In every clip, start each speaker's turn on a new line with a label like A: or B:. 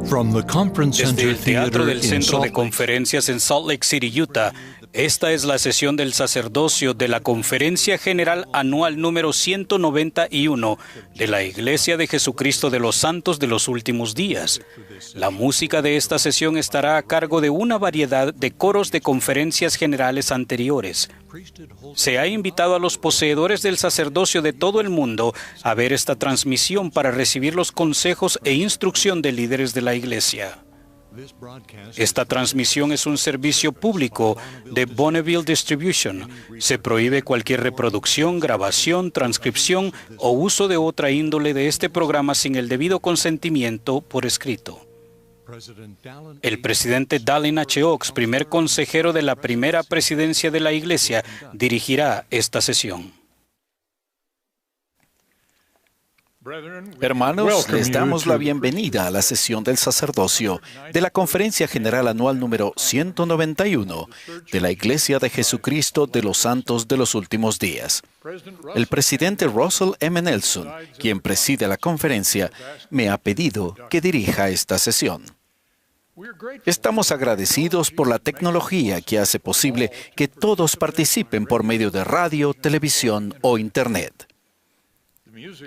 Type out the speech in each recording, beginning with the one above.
A: Desde el Teatro del Centro de Conferencias en Salt Lake City, Utah, esta es la sesión del sacerdocio de la Conferencia General Anual número 191 de la Iglesia de Jesucristo de los Santos de los Últimos Días. La música de esta sesión estará a cargo de una variedad de coros de conferencias generales anteriores. Se ha invitado a los poseedores del sacerdocio de todo el mundo a ver esta transmisión para recibir los consejos e instrucción de líderes de la Iglesia. Esta transmisión es un servicio público de Bonneville Distribution. Se prohíbe cualquier reproducción, grabación, transcripción o uso de otra índole de este programa sin el debido consentimiento por escrito. El presidente Dallin H. Oaks, primer consejero de la primera presidencia de la Iglesia, dirigirá esta sesión.
B: Hermanos, les damos la bienvenida a la sesión del sacerdocio de la Conferencia General Anual número 191 de la Iglesia de Jesucristo de los Santos de los Últimos Días. El presidente Russell M. Nelson, quien preside la conferencia, me ha pedido que dirija esta sesión. Estamos agradecidos por la tecnología que hace posible que todos participen por medio de radio, televisión o Internet.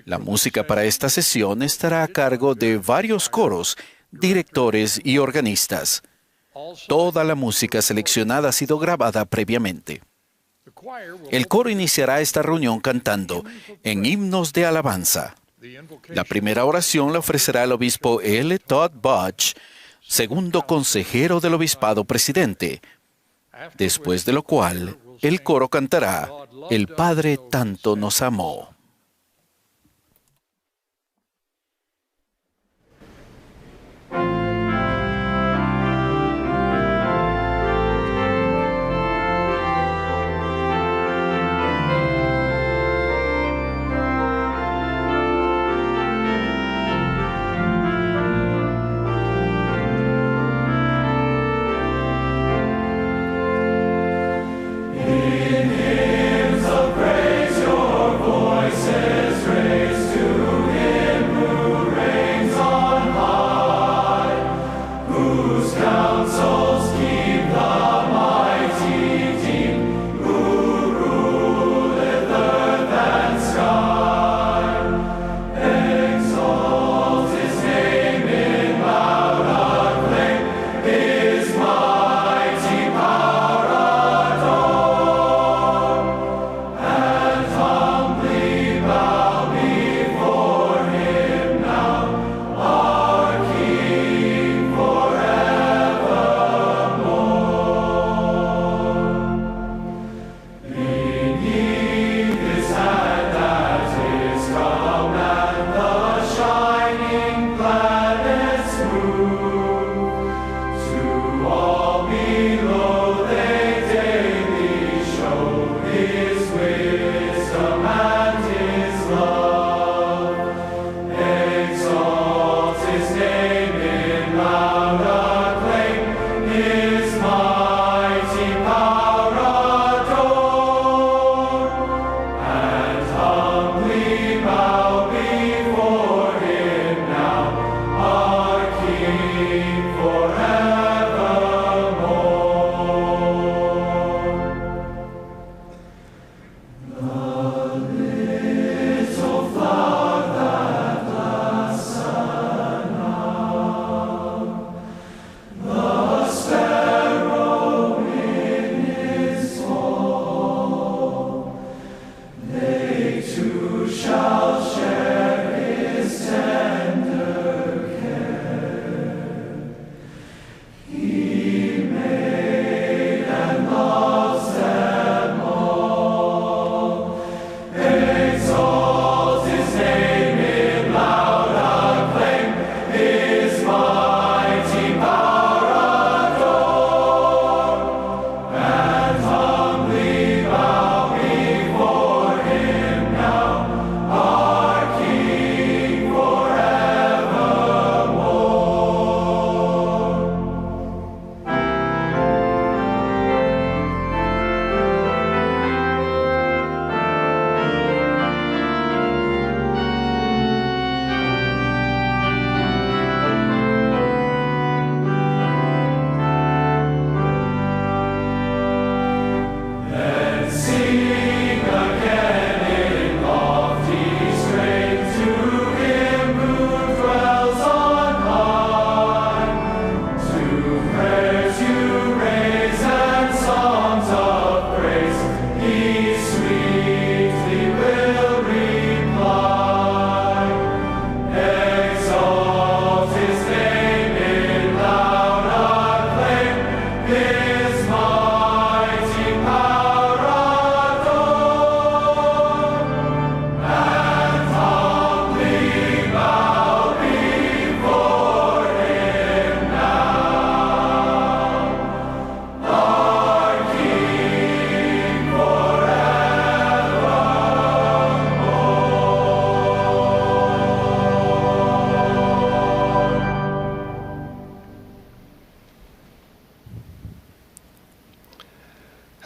B: La música para esta sesión estará a cargo de varios coros, directores y organistas. Toda la música seleccionada ha sido grabada previamente. El coro iniciará esta reunión cantando en himnos de alabanza. La primera oración la ofrecerá el obispo L. Todd Butch, segundo consejero del obispado presidente, después de lo cual el coro cantará El Padre tanto nos amó.
C: In hymns of praise your voice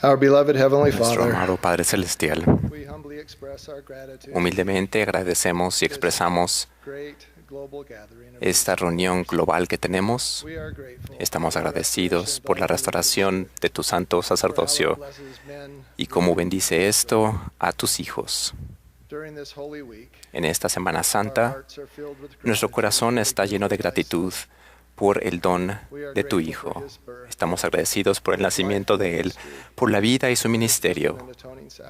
C: Our beloved Heavenly
D: Nuestro
C: Father,
D: amado Padre Celestial,
C: we humbly express our gratitude
D: humildemente agradecemos y expresamos
C: for this great global gathering of
D: esta reunión global que tenemos.
C: We are grateful
D: Estamos
C: for the
D: agradecidos
C: restoration
D: por la
C: of thy
D: restauración de tu santo
C: for how it
D: sacerdocio
C: blesses men
D: y cómo bendice esto a tus hijos.
C: during this holy week.
D: En esta Semana
C: Our
D: Santa,
C: hearts are filled with
D: nuestro
C: gratitude
D: corazón
C: for the
D: está
C: gift
D: lleno de
C: of thy
D: gratitud
C: Son.
D: por el don de tu Hijo. Estamos agradecidos por el nacimiento de Él, por la vida y su ministerio,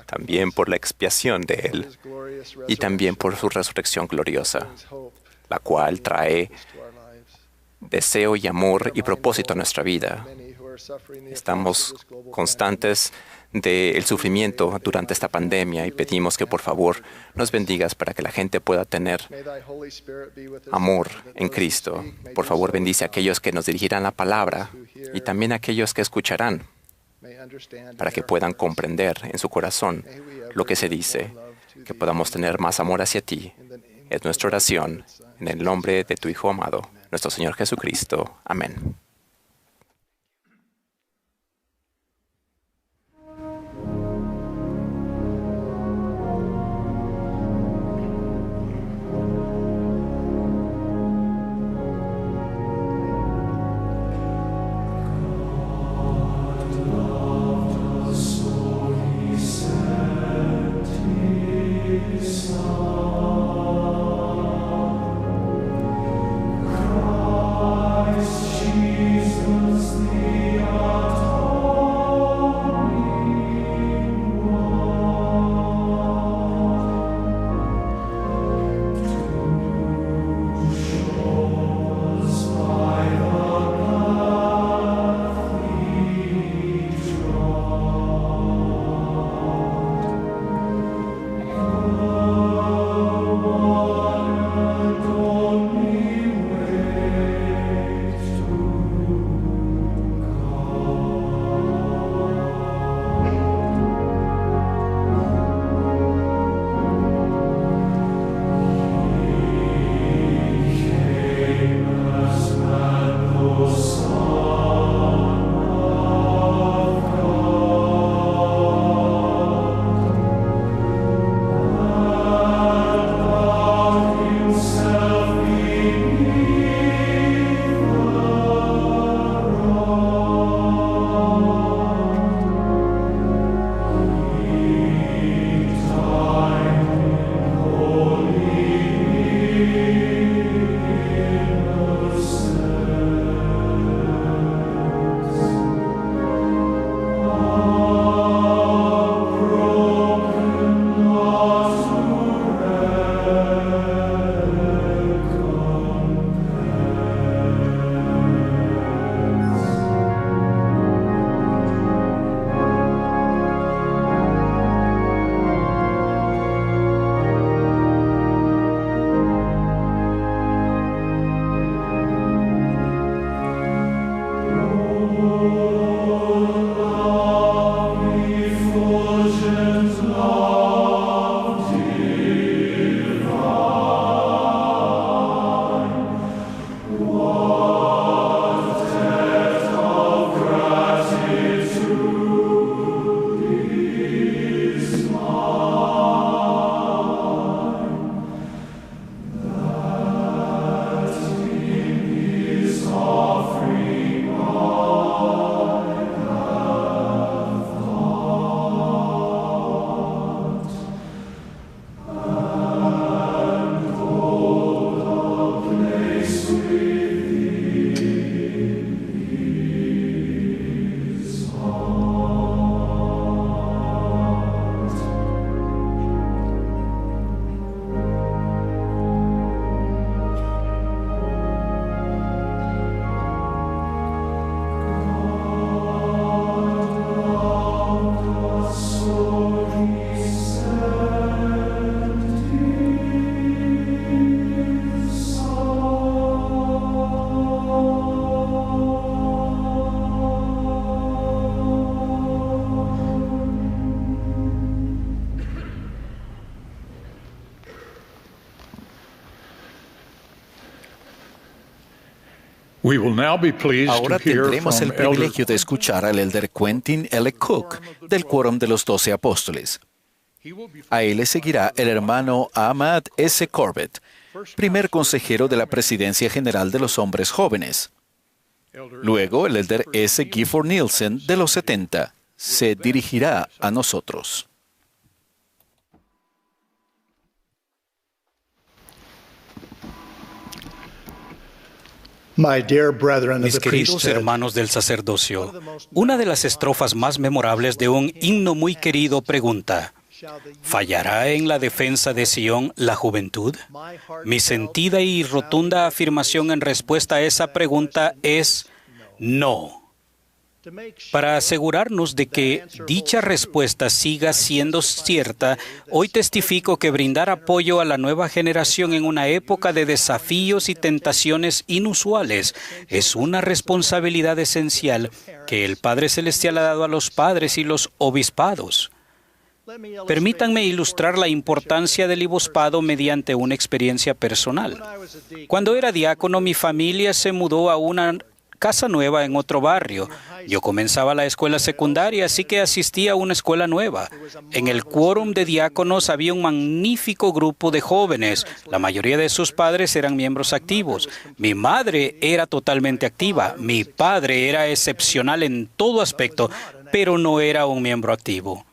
D: también por la expiación de Él y también por su resurrección gloriosa, la cual trae deseo y amor y propósito a nuestra vida. Estamos constantes del sufrimiento durante esta pandemia y pedimos que por favor nos bendigas para que la gente pueda tener amor en Cristo. Por favor, bendice a aquellos que nos dirigirán la palabra y también a aquellos que escucharán para que puedan comprender en su corazón lo que se dice, que podamos tener más amor hacia ti. Es nuestra oración en el nombre de tu Hijo amado, nuestro Señor Jesucristo. Amén.
E: Christ,
B: Ahora tendremos el privilegio de escuchar al elder Quentin L. Cook del Quórum de los 12 Apóstoles. A él le seguirá el hermano Ahmad S. Corbett, primer consejero de la Presidencia General de los Hombres Jóvenes. Luego, el elder S. Gifford Nielsen, de los 70, se dirigirá a nosotros.
A: Mis queridos hermanos del sacerdocio, una de las estrofas más memorables de un himno muy querido pregunta: ¿fallará en la defensa de Sión la juventud? Mi sentida y rotunda afirmación en respuesta a esa pregunta es no. Para asegurarnos de que dicha respuesta siga siendo cierta, hoy testifico que brindar apoyo a la nueva generación en una época de desafíos y tentaciones inusuales es una responsabilidad esencial que el Padre Celestial ha dado a los padres y los obispados. Permítanme ilustrar la importancia del obispado mediante una experiencia personal. Cuando era diácono, mi familia se mudó a una casa nueva en otro barrio. Yo comenzaba la escuela secundaria, así que asistí a una escuela nueva. En el quórum de diáconos había un magnífico grupo de jóvenes. La mayoría de sus padres eran miembros activos. Mi madre era totalmente activa. Mi padre era excepcional en todo aspecto, pero no era un miembro activo.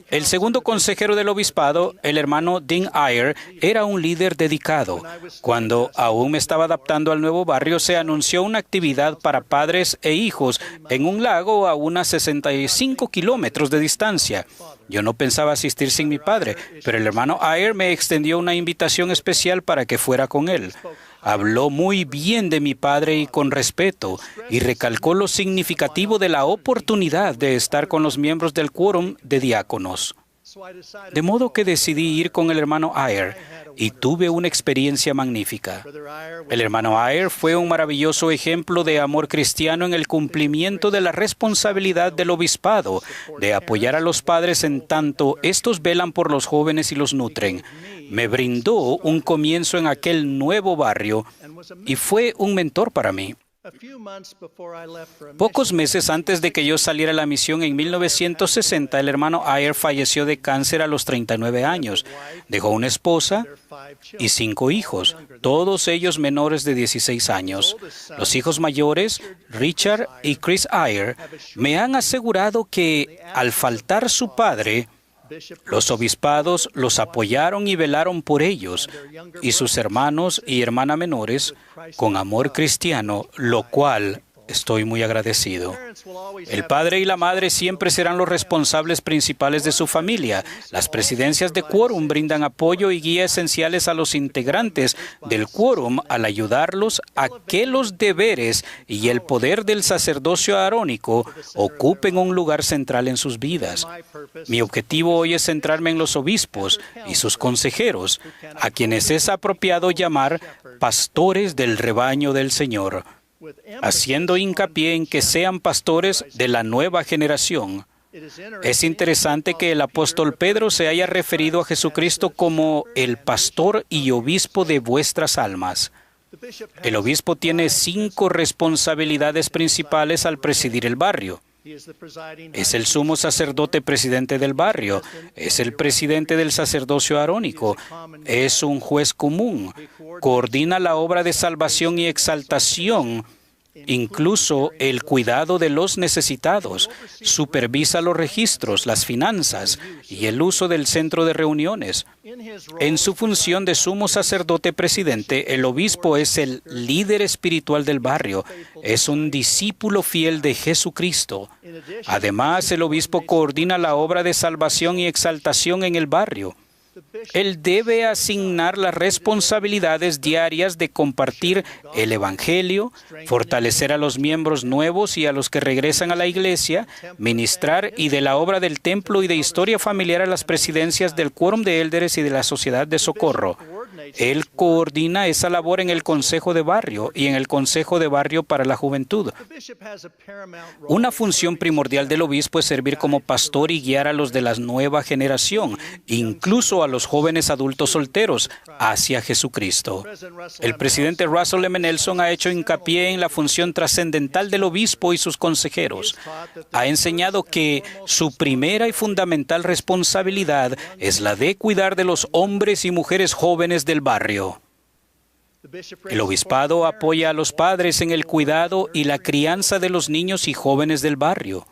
A: El segundo consejero del obispado, el hermano Dean Ayer, era un líder dedicado. Cuando aún me estaba adaptando al nuevo barrio, se anunció una actividad para padres e hijos en un lago a unos 65 kilómetros de distancia. Yo no pensaba asistir sin mi padre, pero el hermano Ayer me extendió una invitación especial para que fuera con él. Habló muy bien de mi padre y con respeto, y recalcó lo significativo de la oportunidad de estar con los miembros del quórum de diáconos. De modo que decidí ir con el hermano Ayer y tuve una experiencia magnífica. El hermano Ayer fue un maravilloso ejemplo de amor cristiano en el cumplimiento de la responsabilidad del obispado, de apoyar a los padres en tanto estos velan por los jóvenes y los nutren. Me brindó un comienzo en aquel nuevo barrio y fue un mentor para mí. Pocos meses antes de que yo saliera a la misión en 1960, el hermano Ayer falleció de cáncer a los 39 años. Dejó una esposa y 5 hijos, todos ellos menores de 16 años. Los hijos mayores, Richard y Chris Ayer, me han asegurado que al faltar su padre, los obispados los apoyaron y velaron por ellos y sus hermanos y hermanas menores con amor cristiano, lo cual estoy muy agradecido. El padre y la madre siempre serán los responsables principales de su familia. Las presidencias de quórum brindan apoyo y guía esenciales a los integrantes del quórum al ayudarlos a que los deberes y el poder del sacerdocio arónico ocupen un lugar central en sus vidas. Mi objetivo hoy es centrarme en los obispos y sus consejeros, a quienes es apropiado llamar pastores del rebaño del Señor, haciendo hincapié en que sean pastores de la nueva generación. Es interesante que el apóstol Pedro se haya referido a Jesucristo como el pastor y obispo de vuestras almas. El obispo tiene 5 responsabilidades principales al presidir el barrio. Es el sumo sacerdote presidente del barrio, es el presidente del sacerdocio arónico, es un juez común, coordina la obra de salvación y exaltación, incluso el cuidado de los necesitados, supervisa los registros, las finanzas y el uso del centro de reuniones. En su función de sumo sacerdote presidente, el obispo es el líder espiritual del barrio, es un discípulo fiel de Jesucristo. Además, el obispo coordina la obra de salvación y exaltación en el barrio. Él debe asignar las responsabilidades diarias de compartir el Evangelio, fortalecer a los miembros nuevos y a los que regresan a la iglesia, ministrar y de la obra del templo y de historia familiar a las presidencias del quórum de élderes y de la sociedad de socorro. Él coordina esa labor en el Consejo de Barrio y en el Consejo de Barrio para la Juventud. Una función primordial del obispo es servir como pastor y guiar a los de la nueva generación, incluso a los jóvenes adultos solteros, hacia Jesucristo. El presidente Russell M. Nelson ha hecho hincapié en la función trascendental del obispo y sus consejeros. Ha enseñado que su primera y fundamental responsabilidad es la de cuidar de los hombres y mujeres jóvenes del barrio. El obispado apoya a los padres en el cuidado y la crianza de los niños y jóvenes del barrio.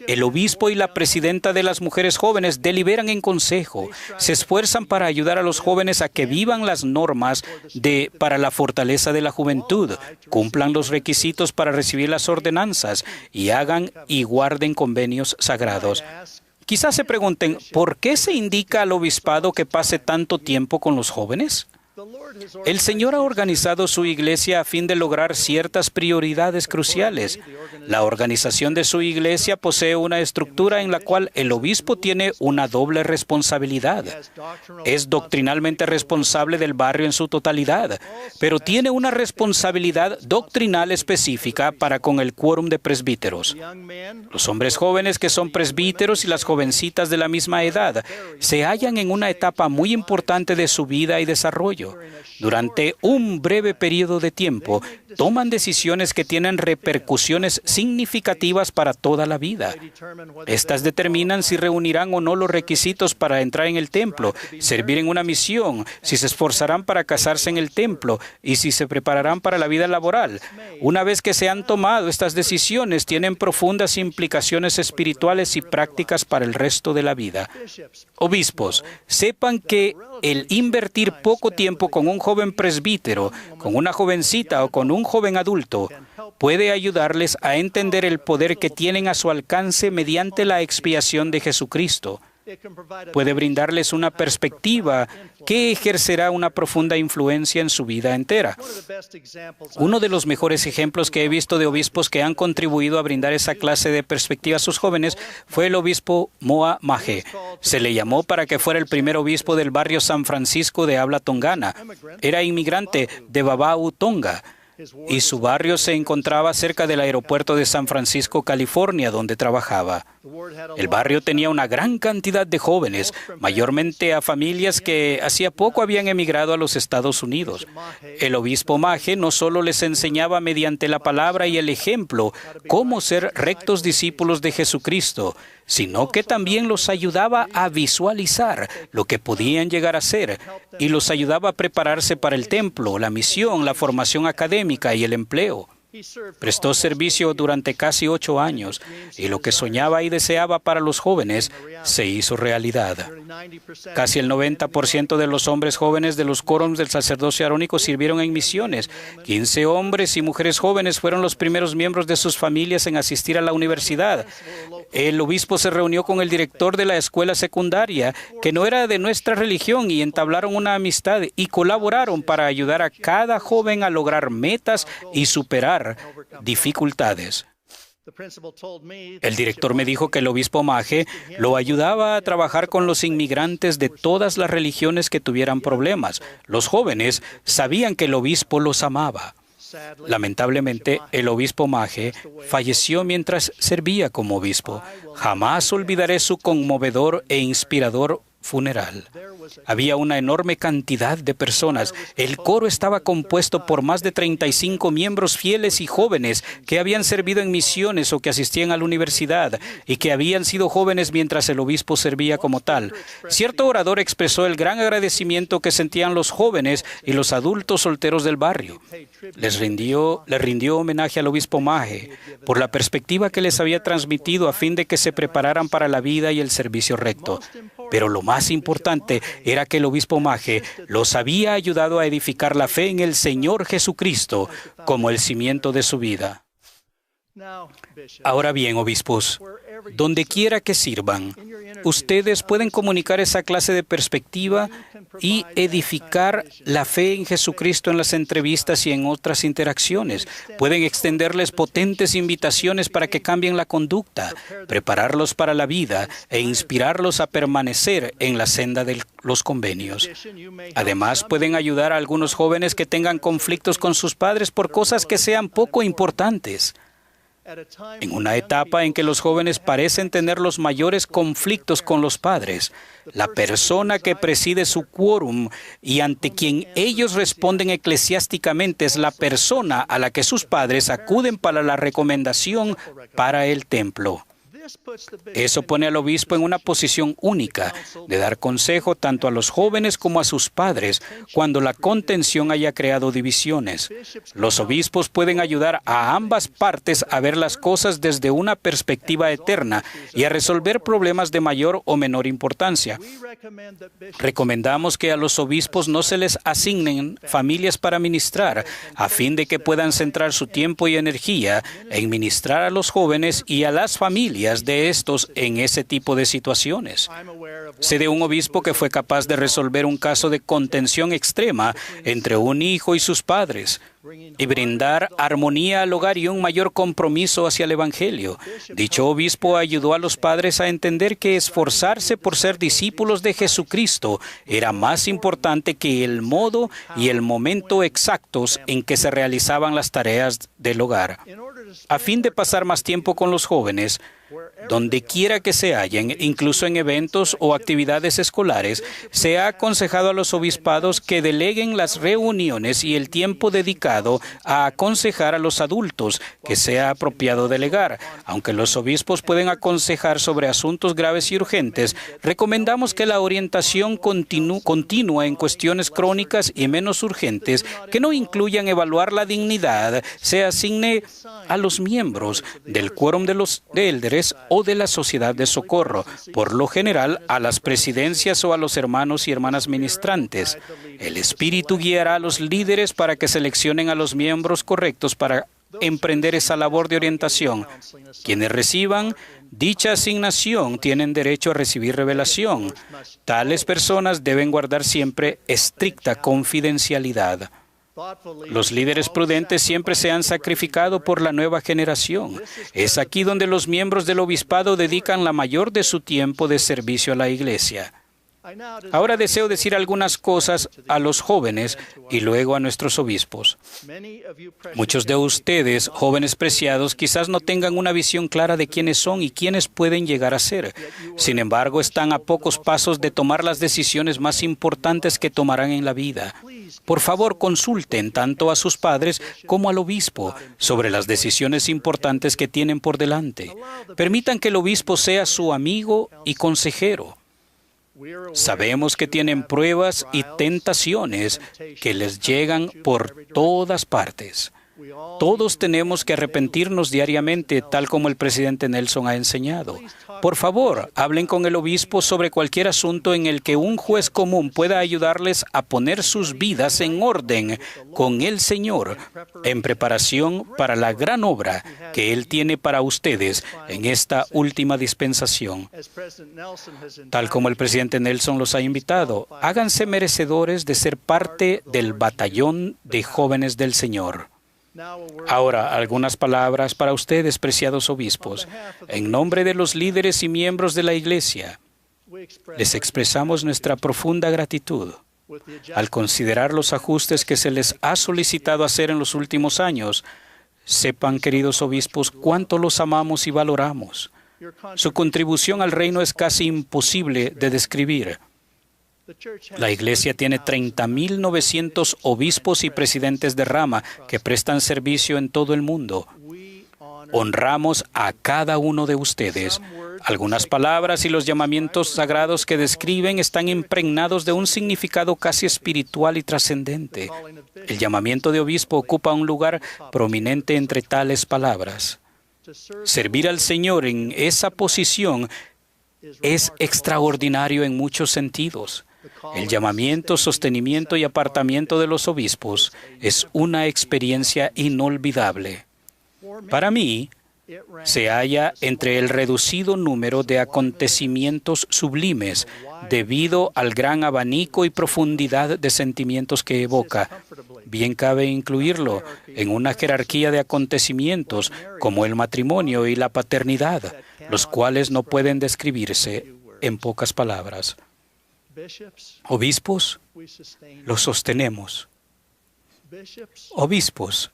A: El obispo y la presidenta de las mujeres jóvenes deliberan en consejo, se esfuerzan para ayudar a los jóvenes a que vivan las normas para la fortaleza de la juventud, cumplan los requisitos para recibir las ordenanzas y hagan y guarden convenios sagrados. Quizás se pregunten, ¿por qué se indica al obispado que pase tanto tiempo con los jóvenes? El Señor ha organizado su iglesia a fin de lograr ciertas prioridades cruciales. La organización de su iglesia posee una estructura en la cual el obispo tiene una doble responsabilidad. Es doctrinalmente responsable del barrio en su totalidad, pero tiene una responsabilidad doctrinal específica para con el quórum de presbíteros. Los hombres jóvenes que son presbíteros y las jovencitas de la misma edad se hallan en una etapa muy importante de su vida y desarrollo. Durante un breve periodo de tiempo, toman decisiones que tienen repercusiones significativas para toda la vida. Estas determinan si reunirán o no los requisitos para entrar en el templo, servir en una misión, si se esforzarán para casarse en el templo y si se prepararán para la vida laboral. Una vez que se han tomado estas decisiones, tienen profundas implicaciones espirituales y prácticas para el resto de la vida. Obispos, sepan que el invertir poco tiempo con un joven presbítero, con una jovencita o con un joven adulto puede ayudarles a entender el poder que tienen a su alcance mediante la expiación de Jesucristo. Puede brindarles una perspectiva que ejercerá una profunda influencia en su vida entera. Uno de los mejores ejemplos que he visto de obispos que han contribuido a brindar esa clase de perspectiva a sus jóvenes fue el obispo Moa Maje. Se le llamó para que fuera el primer obispo del barrio San Francisco de habla tongana. Era inmigrante de Babau, Tonga, y su barrio se encontraba cerca del aeropuerto de San Francisco, California, donde trabajaba. El barrio tenía una gran cantidad de jóvenes, mayormente a familias que hacía poco habían emigrado a los Estados Unidos. El obispo Maje no solo les enseñaba mediante la palabra y el ejemplo cómo ser rectos discípulos de Jesucristo, sino que también los ayudaba a visualizar lo que podían llegar a ser y los ayudaba a prepararse para el templo, la misión, la formación académica y el empleo. Prestó servicio durante casi 8 años y lo que soñaba y deseaba para los jóvenes se hizo realidad. Casi el 90% de los hombres jóvenes de los quórums del sacerdocio arónico sirvieron en misiones. 15 hombres y mujeres jóvenes fueron los primeros miembros de sus familias en asistir a la universidad. El obispo se reunió con el director de la escuela secundaria, que no era de nuestra religión, y entablaron una amistad y colaboraron para ayudar a cada joven a lograr metas y superar dificultades. El director me dijo que el obispo Maje lo ayudaba a trabajar con los inmigrantes de todas las religiones que tuvieran problemas. Los jóvenes sabían que el obispo los amaba. Lamentablemente, el obispo Maje falleció mientras servía como obispo. Jamás olvidaré su conmovedor e inspirador funeral. Había una enorme cantidad de personas. El coro estaba compuesto por más de 35 miembros fieles y jóvenes que habían servido en misiones o que asistían a la universidad y que habían sido jóvenes mientras el obispo servía como tal. Cierto orador expresó el gran agradecimiento que sentían los jóvenes y los adultos solteros del barrio. Le rindió homenaje al obispo Maje por la perspectiva que les había transmitido a fin de que se prepararan para la vida y el servicio recto. Pero lo más importante era que el obispo Maje los había ayudado a edificar la fe en el Señor Jesucristo como el cimiento de su vida. Ahora bien, obispos, donde quiera que sirvan, ustedes pueden comunicar esa clase de perspectiva y edificar la fe en Jesucristo en las entrevistas y en otras interacciones. Pueden extenderles potentes invitaciones para que cambien la conducta, prepararlos para la vida e inspirarlos a permanecer en la senda de los convenios. Además, pueden ayudar a algunos jóvenes que tengan conflictos con sus padres por cosas que sean poco importantes. En una etapa en que los jóvenes parecen tener los mayores conflictos con los padres, la persona que preside su quórum y ante quien ellos responden eclesiásticamente es la persona a la que sus padres acuden para la recomendación para el templo. Eso pone al obispo en una posición única de dar consejo tanto a los jóvenes como a sus padres cuando la contención haya creado divisiones. Los obispos pueden ayudar a ambas partes a ver las cosas desde una perspectiva eterna y a resolver problemas de mayor o menor importancia. Recomendamos que a los obispos no se les asignen familias para ministrar, a fin de que puedan centrar su tiempo y energía en ministrar a los jóvenes y a las familias de estos en ese tipo de situaciones. Sé de un obispo que fue capaz de resolver un caso de contención extrema entre un hijo y sus padres y brindar armonía al hogar y un mayor compromiso hacia el Evangelio. Dicho obispo ayudó a los padres a entender que esforzarse por ser discípulos de Jesucristo era más importante que el modo y el momento exactos en que se realizaban las tareas del hogar. A fin de pasar más tiempo con los jóvenes, donde quiera que se hallen, incluso en eventos o actividades escolares, se ha aconsejado a los obispados que deleguen las reuniones y el tiempo dedicado a aconsejar a los adultos que sea apropiado delegar. Aunque los obispos pueden aconsejar sobre asuntos graves y urgentes, recomendamos que la orientación continua en cuestiones crónicas y menos urgentes, que no incluyan evaluar la dignidad, se asigne a los miembros del quórum de los élderes o de la sociedad de socorro, por lo general a las presidencias o a los hermanos y hermanas ministrantes. El Espíritu guiará a los líderes para que seleccionen a los miembros correctos para emprender esa labor de orientación. Quienes reciban dicha asignación tienen derecho a recibir revelación. Tales personas deben guardar siempre estricta confidencialidad. Los líderes prudentes siempre se han sacrificado por la nueva generación. Es aquí donde los miembros del obispado dedican la mayor de su tiempo de servicio a la Iglesia. Ahora deseo decir algunas cosas a los jóvenes y luego a nuestros obispos. Muchos de ustedes, jóvenes preciados, quizás no tengan una visión clara de quiénes son y quiénes pueden llegar a ser. Sin embargo, están a pocos pasos de tomar las decisiones más importantes que tomarán en la vida. Por favor, consulten tanto a sus padres como al obispo sobre las decisiones importantes que tienen por delante. Permitan que el obispo sea su amigo y consejero. Sabemos que tienen pruebas y tentaciones que les llegan por todas partes. Todos tenemos que arrepentirnos diariamente, tal como el presidente Nelson ha enseñado. Por favor, hablen con el obispo sobre cualquier asunto en el que un juez común pueda ayudarles a poner sus vidas en orden con el Señor, en preparación para la gran obra que Él tiene para ustedes en esta última dispensación. Tal como el presidente Nelson los ha invitado, háganse merecedores de ser parte del batallón de jóvenes del Señor. Ahora, algunas palabras para ustedes, preciados obispos. En nombre de los líderes y miembros de la Iglesia, les expresamos nuestra profunda gratitud. Al considerar los ajustes que se les ha solicitado hacer en los últimos años, sepan, queridos obispos, cuánto los amamos y valoramos. Su contribución al reino es casi imposible de describir. La Iglesia tiene 30.900 obispos y presidentes de rama que prestan servicio en todo el mundo. Honramos a cada uno de ustedes. Algunas palabras y los llamamientos sagrados que describen están impregnados de un significado casi espiritual y trascendente. El llamamiento de obispo ocupa un lugar prominente entre tales palabras. Servir al Señor en esa posición es extraordinario en muchos sentidos. El llamamiento, sostenimiento y apartamiento de los obispos es una experiencia inolvidable. Para mí, se halla entre el reducido número de acontecimientos sublimes debido al gran abanico y profundidad de sentimientos que evoca. Bien cabe incluirlo en una jerarquía de acontecimientos como el matrimonio y la paternidad, los cuales no pueden describirse en pocas palabras. Obispos, los sostenemos. Obispos,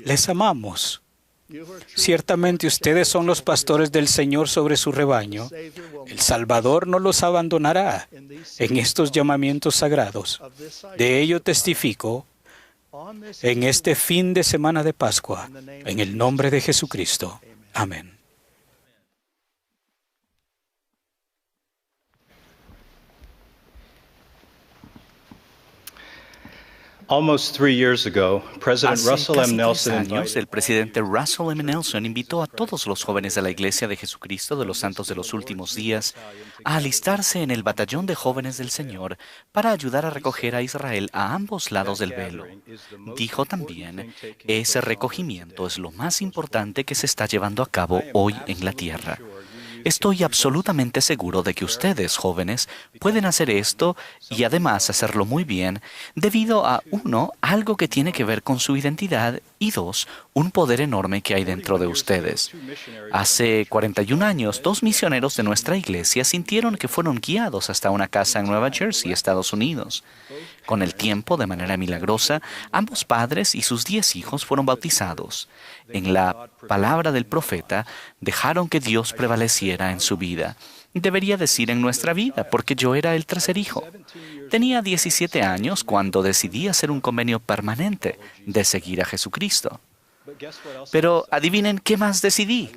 A: les amamos. Ciertamente ustedes son los pastores del Señor sobre su rebaño. El Salvador no los abandonará en estos llamamientos sagrados. De ello testifico en este fin de semana de Pascua, en el nombre de Jesucristo. Amén.
E: Almost 3 years ago, President
B: Hace
E: Russell M.
B: casi 3
E: Nelson
B: años,
E: invited
B: el presidente Russell M. Nelson invitó a todos los jóvenes de la Iglesia de Jesucristo de los Santos de los Últimos Días a alistarse en el batallón de jóvenes del Señor para ayudar a recoger a Israel a ambos lados del velo. Dijo también, ese recogimiento es lo más importante que se está llevando a cabo hoy en la tierra. Estoy absolutamente seguro de que ustedes, jóvenes, pueden hacer esto y además hacerlo muy bien debido a, 1, algo que tiene que ver con su identidad y 2, un poder enorme que hay dentro de ustedes. Hace 41 años, 2 misioneros de nuestra iglesia sintieron que fueron guiados hasta una casa en Nueva Jersey, Estados Unidos. Con el tiempo, de manera milagrosa, ambos padres y sus 10 hijos fueron bautizados. En la palabra del profeta, dejaron que Dios prevaleciera en su vida. Debería decir en nuestra vida, porque yo era el tercer hijo. Tenía 17 años cuando decidí hacer un convenio permanente de seguir a Jesucristo. Pero adivinen qué más decidí.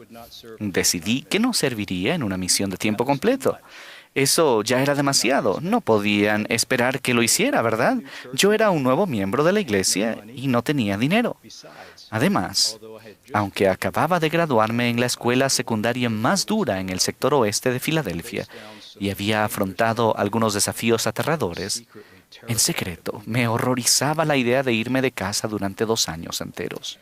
B: Decidí que no serviría en una misión de tiempo completo. Eso ya era demasiado. No podían esperar que lo hiciera, ¿verdad? Yo era un nuevo miembro de la iglesia y no tenía dinero. Además, aunque acababa de graduarme en la escuela secundaria más dura en el sector oeste de Filadelfia y había afrontado algunos desafíos aterradores, en secreto me horrorizaba la idea de irme de casa durante 2 años enteros.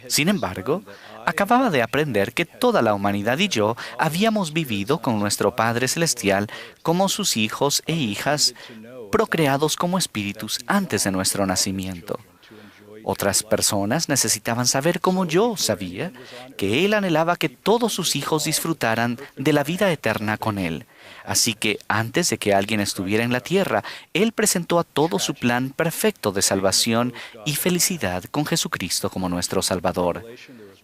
B: Sin embargo, acababa de aprender que toda la humanidad y yo habíamos vivido con nuestro Padre Celestial como sus hijos e hijas, procreados como espíritus antes de nuestro nacimiento. Otras personas necesitaban saber, como yo sabía, que Él anhelaba que todos sus hijos disfrutaran de la vida eterna con Él. Así que antes de que alguien estuviera en la tierra, Él presentó a todos su plan perfecto de salvación y felicidad con Jesucristo como nuestro Salvador.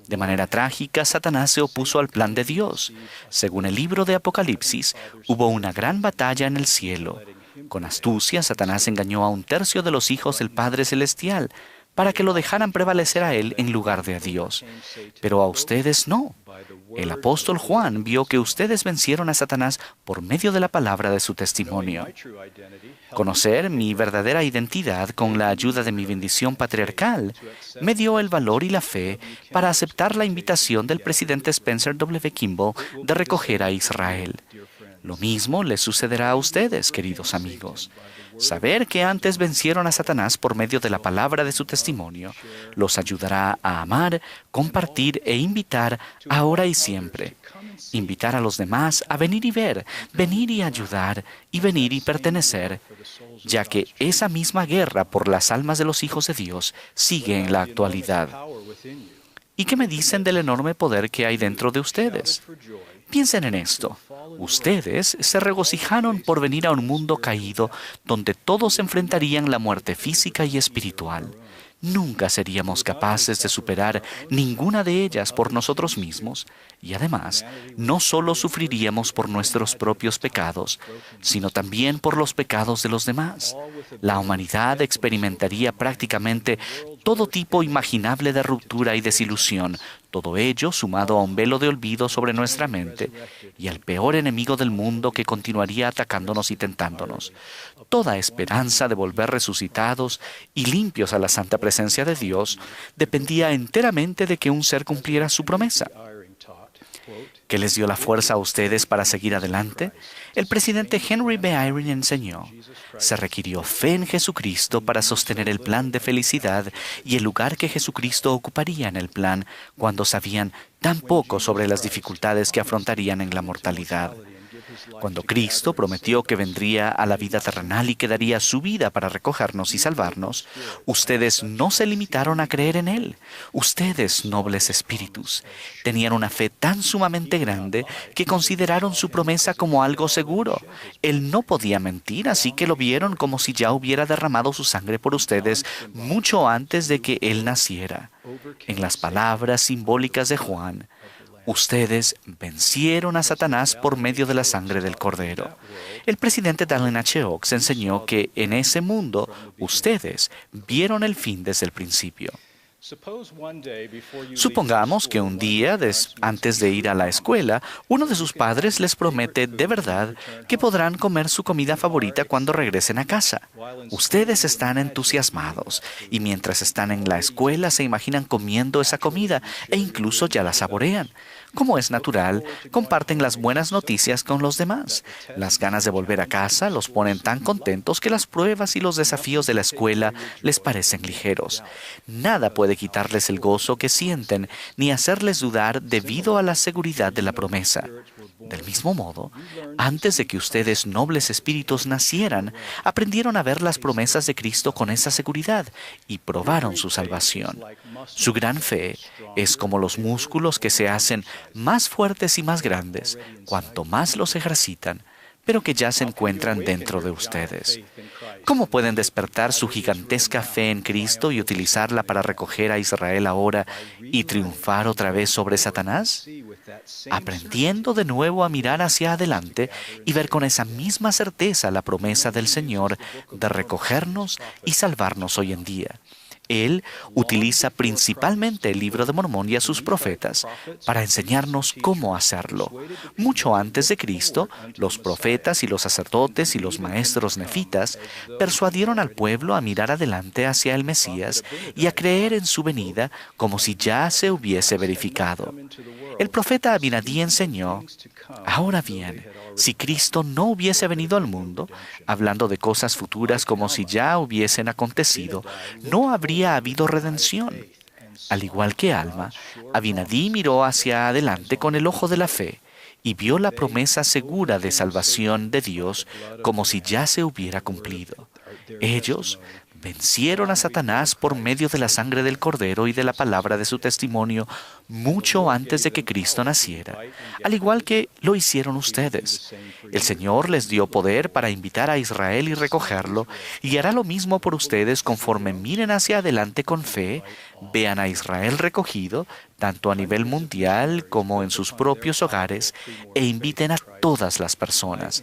B: De manera trágica, Satanás se opuso al plan de Dios. Según el libro de Apocalipsis, hubo una gran batalla en el cielo. Con astucia, Satanás engañó a 1/3 de los hijos del Padre Celestial, para que lo dejaran prevalecer a Él en lugar de a Dios. Pero a ustedes no. El apóstol Juan vio que ustedes vencieron a Satanás por medio de la palabra de su testimonio. Conocer mi verdadera identidad con la ayuda de mi bendición patriarcal me dio el valor y la fe para aceptar la invitación del presidente Spencer W. Kimball de recoger a Israel. Lo mismo les sucederá a ustedes, queridos amigos. Saber que antes vencieron a Satanás por medio de la palabra de su testimonio los ayudará a amar, compartir e invitar ahora y siempre. Invitar a los demás a venir y ver, venir y ayudar y venir y pertenecer, ya que esa misma guerra por las almas de los hijos de Dios sigue en la actualidad. ¿Y qué me dicen del enorme poder que hay dentro de ustedes? Piensen en esto. Ustedes se regocijaron por venir a un mundo caído donde todos enfrentarían la muerte física y espiritual. Nunca seríamos capaces de superar ninguna de ellas por nosotros mismos y además no solo sufriríamos por nuestros propios pecados, sino también por los pecados de los demás. La humanidad experimentaría prácticamente todo tipo imaginable de ruptura y desilusión, todo ello sumado a un velo de olvido sobre nuestra mente y al peor enemigo del mundo que continuaría atacándonos y tentándonos. Toda esperanza de volver resucitados y limpios a la santa presencia de Dios dependía enteramente de que un ser cumpliera su promesa. ¿Qué les dio la fuerza a ustedes para seguir adelante? El presidente Henry B. Eyring enseñó: se requirió fe en Jesucristo para sostener el plan de felicidad y el lugar que Jesucristo ocuparía en el plan cuando sabían tan poco sobre las dificultades que afrontarían en la mortalidad. Cuando Cristo prometió que vendría a la vida terrenal y que daría su vida para recogernos y salvarnos, ustedes no se limitaron a creer en Él. Ustedes, nobles espíritus, tenían una fe tan sumamente grande que consideraron su promesa como algo seguro. Él no podía mentir, así que lo vieron como si ya hubiera derramado su sangre por ustedes mucho antes de que Él naciera. En las palabras simbólicas de Juan, ustedes vencieron a Satanás por medio de la sangre del Cordero. El presidente Dallin H. Oaks enseñó que en ese mundo ustedes vieron el fin desde el principio. Supongamos que un día, antes de ir a la escuela, uno de sus padres les promete de verdad que podrán comer su comida favorita cuando regresen a casa. Ustedes están entusiasmados y mientras están en la escuela se imaginan comiendo esa comida e incluso ya la saborean. Como es natural, comparten las buenas noticias con los demás. Las ganas de volver a casa los ponen tan contentos que las pruebas y los desafíos de la escuela les parecen ligeros. Nada puede quitarles el gozo que sienten ni hacerles dudar debido a la seguridad de la promesa. Del mismo modo, antes de que ustedes, nobles espíritus, nacieran, aprendieron a ver las promesas de Cristo con esa seguridad y probaron su salvación. Su gran fe es como los músculos que se hacen más fuertes y más grandes cuanto más los ejercitan, pero que ya se encuentran dentro de ustedes. ¿Cómo pueden despertar su gigantesca fe en Cristo y utilizarla para recoger a Israel ahora y triunfar otra vez sobre Satanás? Aprendiendo de nuevo a mirar hacia adelante y ver con esa misma certeza la promesa del Señor de recogernos y salvarnos hoy en día. Él utiliza principalmente el Libro de Mormón y a sus profetas para enseñarnos cómo hacerlo. Mucho antes de Cristo, los profetas y los sacerdotes y los maestros nefitas persuadieron al pueblo a mirar adelante hacia el Mesías y a creer en su venida como si ya se hubiese verificado. El profeta Abinadí enseñó: ahora bien, si Cristo no hubiese venido al mundo, hablando de cosas futuras como si ya hubiesen acontecido, no habría habido redención. Al igual que Alma, Abinadí miró hacia adelante con el ojo de la fe y vio la promesa segura de salvación de Dios como si ya se hubiera cumplido. Ellos vencieron a Satanás por medio de la sangre del Cordero y de la palabra de su testimonio mucho antes de que Cristo naciera, al igual que lo hicieron ustedes. El Señor les dio poder para invitar a Israel y recogerlo, y hará lo mismo por ustedes conforme miren hacia adelante con fe, vean a Israel recogido, tanto a nivel mundial como en sus propios hogares, e inviten a todas las personas.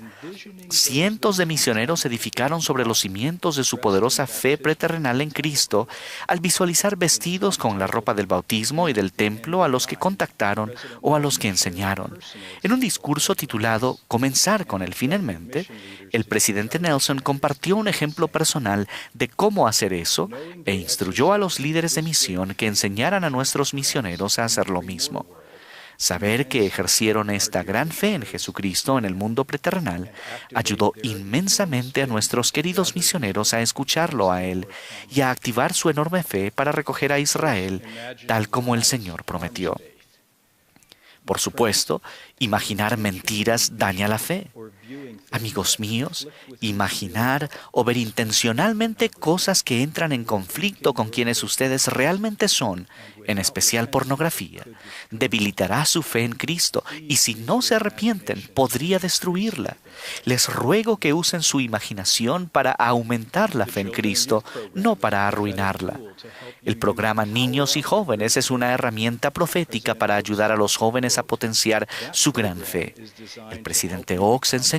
B: Cientos de misioneros edificaron sobre los cimientos de su poderosa fe preterrenal en Cristo al visualizar vestidos con la ropa del bautismo y del templo a los que contactaron o a los que enseñaron. En un discurso titulado "Comenzar con el fin en mente", el presidente Nelson compartió un ejemplo personal de cómo hacer eso e instruyó a los líderes de misión que enseñaran a nuestros misioneros a hacer lo mismo. Saber que ejercieron esta gran fe en Jesucristo en el mundo preterrenal ayudó inmensamente a nuestros queridos misioneros a escucharlo a Él y a activar su enorme fe para recoger a Israel, tal como el Señor prometió. Por supuesto, imaginar mentiras daña la fe. Amigos míos, imaginar o ver intencionalmente cosas que entran en conflicto con quienes ustedes realmente son, en especial pornografía, debilitará su fe en Cristo y si no se arrepienten, podría destruirla. Les ruego que usen su imaginación para aumentar la fe en Cristo, no para arruinarla. El programa Niños y Jóvenes es una herramienta profética para ayudar a los jóvenes a potenciar su gran fe. El presidente Oaks enseñó: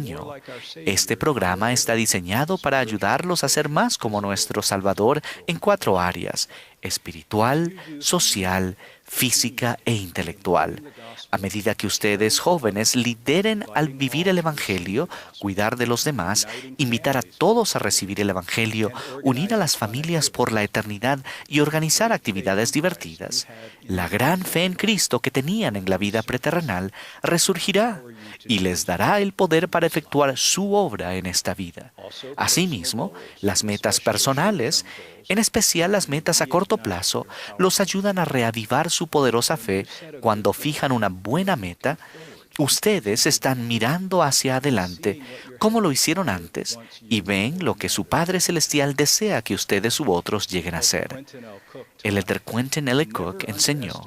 B: este programa está diseñado para ayudarlos a ser más como nuestro Salvador en 4 áreas: espiritual, social, física e intelectual. A medida que ustedes, jóvenes, lideren al vivir el Evangelio, cuidar de los demás, invitar a todos a recibir el Evangelio, unir a las familias por la eternidad y organizar actividades divertidas, la gran fe en Cristo que tenían en la vida preterrenal resurgirá y les dará el poder para efectuar su obra en esta vida. Asimismo, las metas personales, en especial las metas a corto plazo, los ayudan a reavivar su poderosa fe. Cuando fijan una buena meta, ustedes están mirando hacia adelante, como lo hicieron antes, y ven lo que su Padre Celestial desea que ustedes u otros lleguen a ser. El elder Quentin L. Cook enseñó: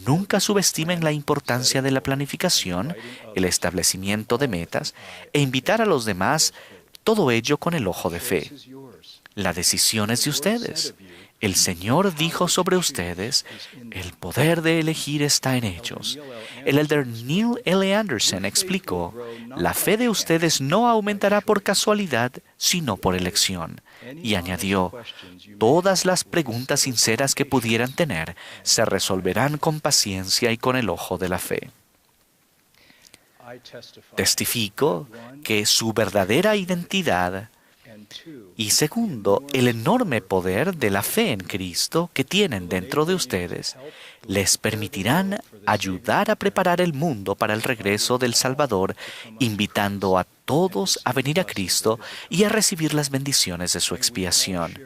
B: nunca subestimen la importancia de la planificación, el establecimiento de metas e invitar a los demás, todo ello con el ojo de fe. La decisión es de ustedes. El Señor dijo sobre ustedes: el poder de elegir está en ellos. El elder Neil L. Anderson explicó: la fe de ustedes no aumentará por casualidad, sino por elección. Y añadió: todas las preguntas sinceras que pudieran tener se resolverán con paciencia y con el ojo de la fe. Testifico que su verdadera identidad y segundo, el enorme poder de la fe en Cristo que tienen dentro de ustedes les permitirán ayudar a preparar el mundo para el regreso del Salvador, invitando a todos a venir a Cristo y a recibir las bendiciones de su expiación.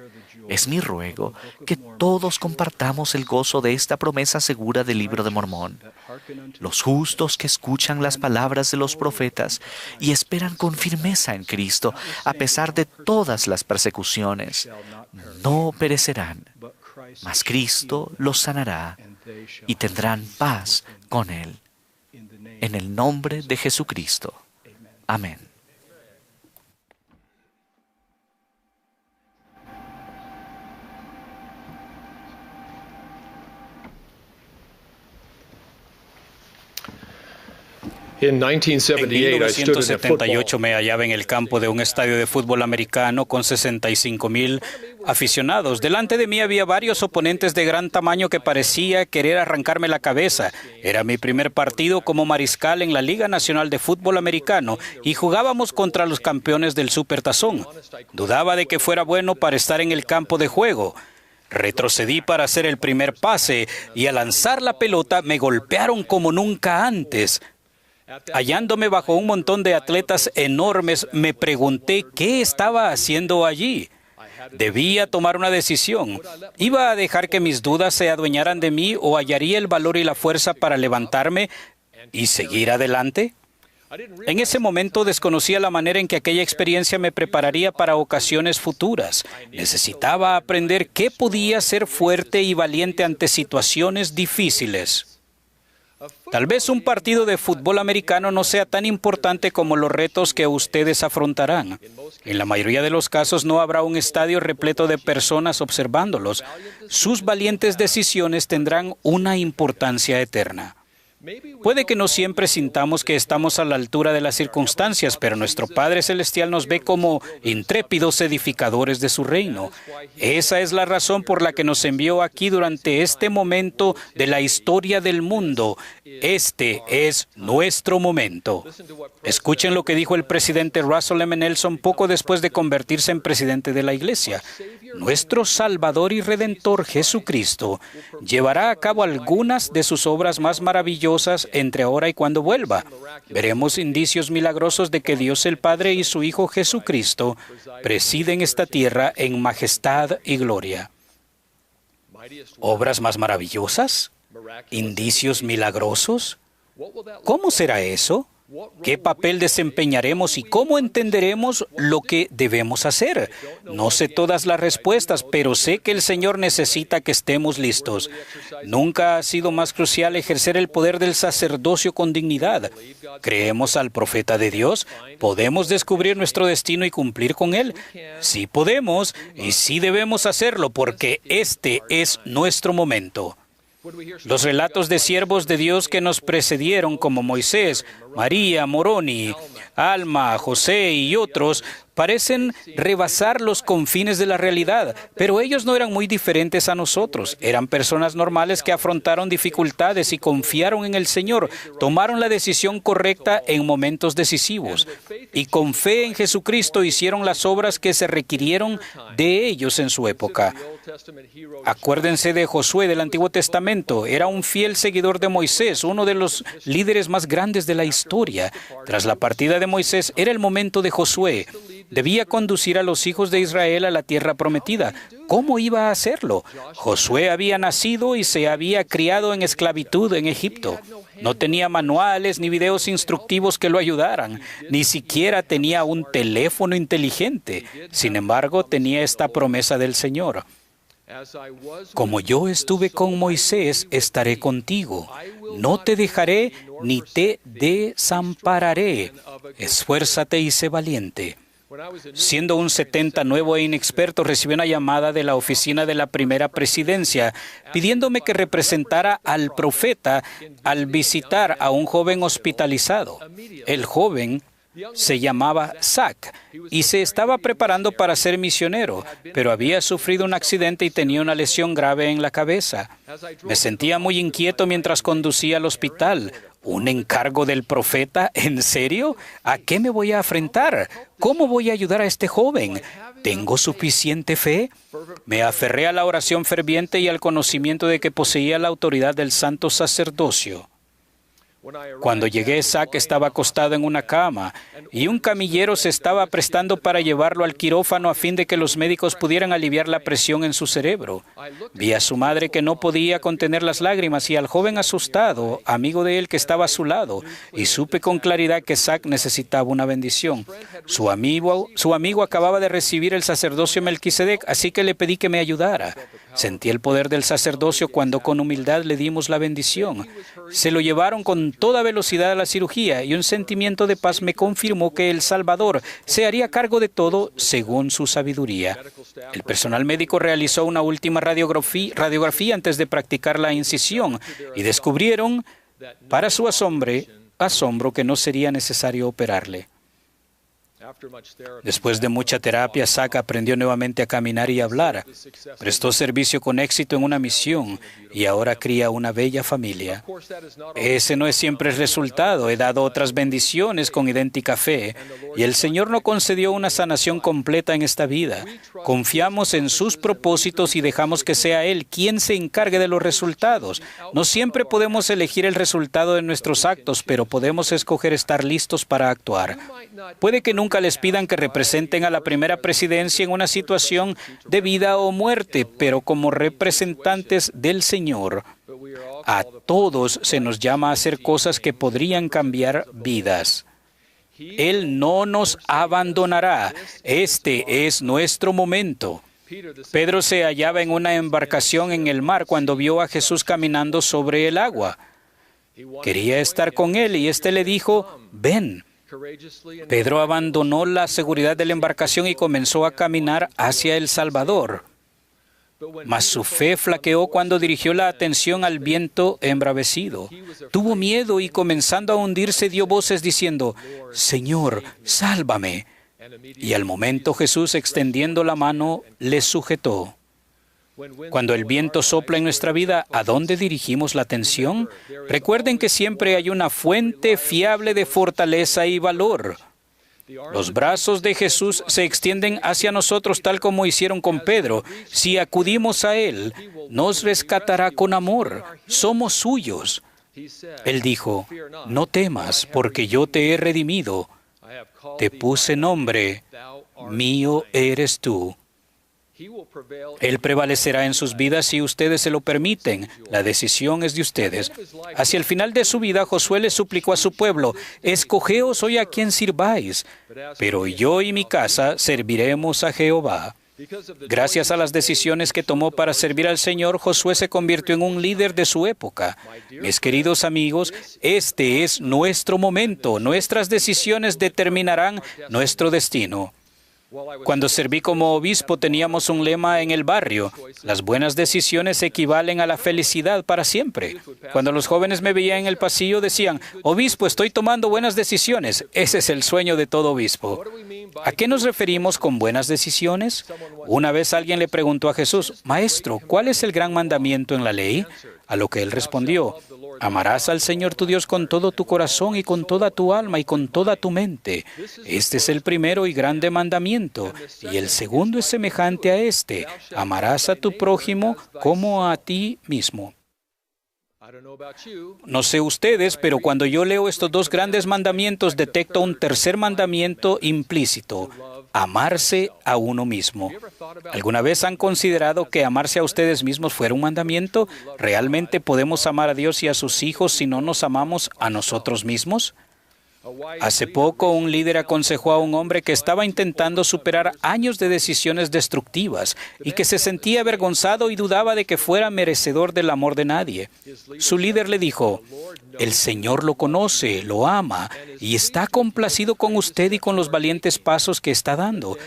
B: Es mi ruego que todos compartamos el gozo de esta promesa segura del Libro de Mormón. Los justos que escuchan las palabras de los profetas y esperan con firmeza en Cristo, a pesar de todas las persecuciones, no perecerán, mas Cristo los sanará y tendrán paz con Él. En el nombre de Jesucristo. Amén.
A: En 1978 me hallaba en el campo de un estadio de fútbol americano con 65,000 aficionados. Delante de mí había varios oponentes de gran tamaño que parecía querer arrancarme la cabeza. Era mi primer partido como mariscal en la Liga Nacional de Fútbol Americano y jugábamos contra los campeones del Supertazón. Dudaba de que fuera bueno para estar en el campo de juego. Retrocedí para hacer el primer pase y al lanzar la pelota me golpearon como nunca antes. Hallándome bajo un montón de atletas enormes, me pregunté qué estaba haciendo allí. Debía tomar una decisión. ¿Iba a dejar que mis dudas se adueñaran de mí o hallaría el valor y la fuerza para levantarme y seguir adelante? En ese momento desconocía la manera en que aquella experiencia me prepararía para ocasiones futuras. Necesitaba aprender qué podía ser fuerte y valiente ante situaciones difíciles. Tal vez un partido de fútbol americano no sea tan importante como los retos que ustedes afrontarán. En la mayoría de los casos no habrá un estadio repleto de personas observándolos. Sus valientes decisiones tendrán una importancia eterna. Puede que no siempre sintamos que estamos a la altura de las circunstancias, pero nuestro Padre Celestial nos ve como intrépidos edificadores de su reino. Esa es la razón por la que nos envió aquí durante este momento de la historia del mundo. Este es nuestro momento. Escuchen lo que dijo el presidente Russell M. Nelson poco después de convertirse en presidente de la Iglesia. Nuestro Salvador y Redentor Jesucristo llevará a cabo algunas de sus obras más maravillosas entre ahora y cuando vuelva. Veremos indicios milagrosos de que Dios el Padre y su Hijo Jesucristo presiden esta tierra en majestad y gloria. ¿Obras más maravillosas? ¿Indicios milagrosos? ¿Cómo será eso? ¿Qué papel desempeñaremos y cómo entenderemos lo que debemos hacer? No sé todas las respuestas, pero sé que el Señor necesita que estemos listos. Nunca ha sido más crucial ejercer el poder del sacerdocio con dignidad. ¿Creemos al profeta de Dios? ¿Podemos descubrir nuestro destino y cumplir con él? Sí podemos y sí debemos hacerlo porque este es nuestro momento. Los relatos de siervos de Dios que nos precedieron, como Moisés, María, Moroni, Alma, José y otros, parecen rebasar los confines de la realidad, pero ellos no eran muy diferentes a nosotros. Eran personas normales que afrontaron dificultades y confiaron en el Señor, tomaron la decisión correcta en momentos decisivos y con fe en Jesucristo hicieron las obras que se requirieron de ellos en su época. Acuérdense de Josué del Antiguo Testamento. Era un fiel seguidor de Moisés, uno de los líderes más grandes de la historia. Tras la partida de Moisés, era el momento de Josué. Debía conducir a los hijos de Israel a la tierra prometida. ¿Cómo iba a hacerlo? Josué había nacido y se había criado en esclavitud en Egipto. No tenía manuales ni videos instructivos que lo ayudaran. Ni siquiera tenía un teléfono inteligente. Sin embargo, tenía esta promesa del Señor. Como yo estuve con Moisés, estaré contigo. No te dejaré ni te desampararé. Esfuérzate y sé valiente. Siendo un 70 nuevo e inexperto, recibí una llamada de la oficina de la primera presidencia pidiéndome que representara al profeta al visitar a un joven hospitalizado. El joven se llamaba Zach y se estaba preparando para ser misionero, pero había sufrido un accidente y tenía una lesión grave en la cabeza. Me sentía muy inquieto mientras conducía al hospital. ¿Un encargo del profeta? ¿En serio? ¿A qué me voy a enfrentar? ¿Cómo voy a ayudar a este joven? ¿Tengo suficiente fe? Me aferré a la oración ferviente y al conocimiento de que poseía la autoridad del santo sacerdocio. Cuando llegué, Zach estaba acostado en una cama y un camillero se estaba prestando para llevarlo al quirófano a fin de que los médicos pudieran aliviar la presión en su cerebro. Vi a su madre que no podía contener las lágrimas y al joven asustado, amigo de él que estaba a su lado, y supe con claridad que Zach necesitaba una bendición. Su amigo acababa de recibir el sacerdocio Melquisedec, así que le pedí que me ayudara. Sentí el poder del sacerdocio cuando con humildad le dimos la bendición. Se lo llevaron con toda velocidad a la cirugía y un sentimiento de paz me confirmó que el Salvador se haría cargo de todo según su sabiduría. El personal médico realizó una última radiografía antes de practicar la incisión y descubrieron, para su asombro, que no sería necesario operarle. Después de mucha terapia, Zach aprendió nuevamente a caminar y hablar. Prestó servicio con éxito en una misión y ahora cría una bella familia. Ese no es siempre el resultado. He dado otras bendiciones con idéntica fe y el Señor no concedió una sanación completa en esta vida. Confiamos en sus propósitos y dejamos que sea Él quien se encargue de los resultados. No siempre podemos elegir el resultado de nuestros actos, pero podemos escoger estar listos para actuar. Puede que nunca les pidan que representen a la primera presidencia en una situación de vida o muerte, pero como representantes del Señor, a todos se nos llama a hacer cosas que podrían cambiar vidas. Él no nos abandonará. Este es nuestro momento. Pedro se hallaba en una embarcación en el mar cuando vio a Jesús caminando sobre el agua. Quería estar con él y éste le dijo, ven. Pedro abandonó la seguridad de la embarcación y comenzó a caminar hacia El Salvador. Mas su fe flaqueó cuando dirigió la atención al viento embravecido. Tuvo miedo y comenzando a hundirse dio voces diciendo, Señor, sálvame. Y al momento Jesús, extendiendo la mano, le sujetó. Cuando el viento sopla en nuestra vida, ¿a dónde dirigimos la atención? Recuerden que siempre hay una fuente fiable de fortaleza y valor. Los brazos de Jesús se extienden hacia nosotros tal como hicieron con Pedro. Si acudimos a Él, nos rescatará con amor. Somos suyos. Él dijo, no temas, porque yo te he redimido. Te puse nombre, mío eres tú. Él prevalecerá en sus vidas si ustedes se lo permiten. La decisión es de ustedes. Hacia el final de su vida, Josué le suplicó a su pueblo, escogeos hoy a quien sirváis, pero yo y mi casa serviremos a Jehová. Gracias a las decisiones que tomó para servir al Señor, Josué se convirtió en un líder de su época. Mis queridos amigos, este es nuestro momento. Nuestras decisiones determinarán nuestro destino. Cuando serví como obispo teníamos un lema en el barrio: las buenas decisiones equivalen a la felicidad para siempre. Cuando los jóvenes me veían en el pasillo decían: obispo, estoy tomando buenas decisiones. Ese es el sueño de todo obispo. ¿A qué nos referimos con buenas decisiones? Una vez alguien le preguntó a Jesús: Maestro, ¿cuál es el gran mandamiento en la ley? A lo que él respondió: amarás al Señor tu Dios con todo tu corazón y con toda tu alma y con toda tu mente. Este es el primero y grande mandamiento. Y el segundo es semejante a este: amarás a tu prójimo como a ti mismo. No sé ustedes, pero cuando yo leo estos dos grandes mandamientos, detecto un tercer mandamiento implícito: amarse a uno mismo. ¿Alguna vez han considerado que amarse a ustedes mismos fuera un mandamiento? ¿Realmente podemos amar a Dios y a sus hijos si no nos amamos a nosotros mismos? Hace poco, un líder aconsejó a un hombre que estaba intentando superar años de decisiones destructivas y que se sentía avergonzado y dudaba de que fuera merecedor del amor de nadie. Su líder le dijo: el Señor lo conoce, lo ama y está complacido con usted y con los valientes pasos que está dando.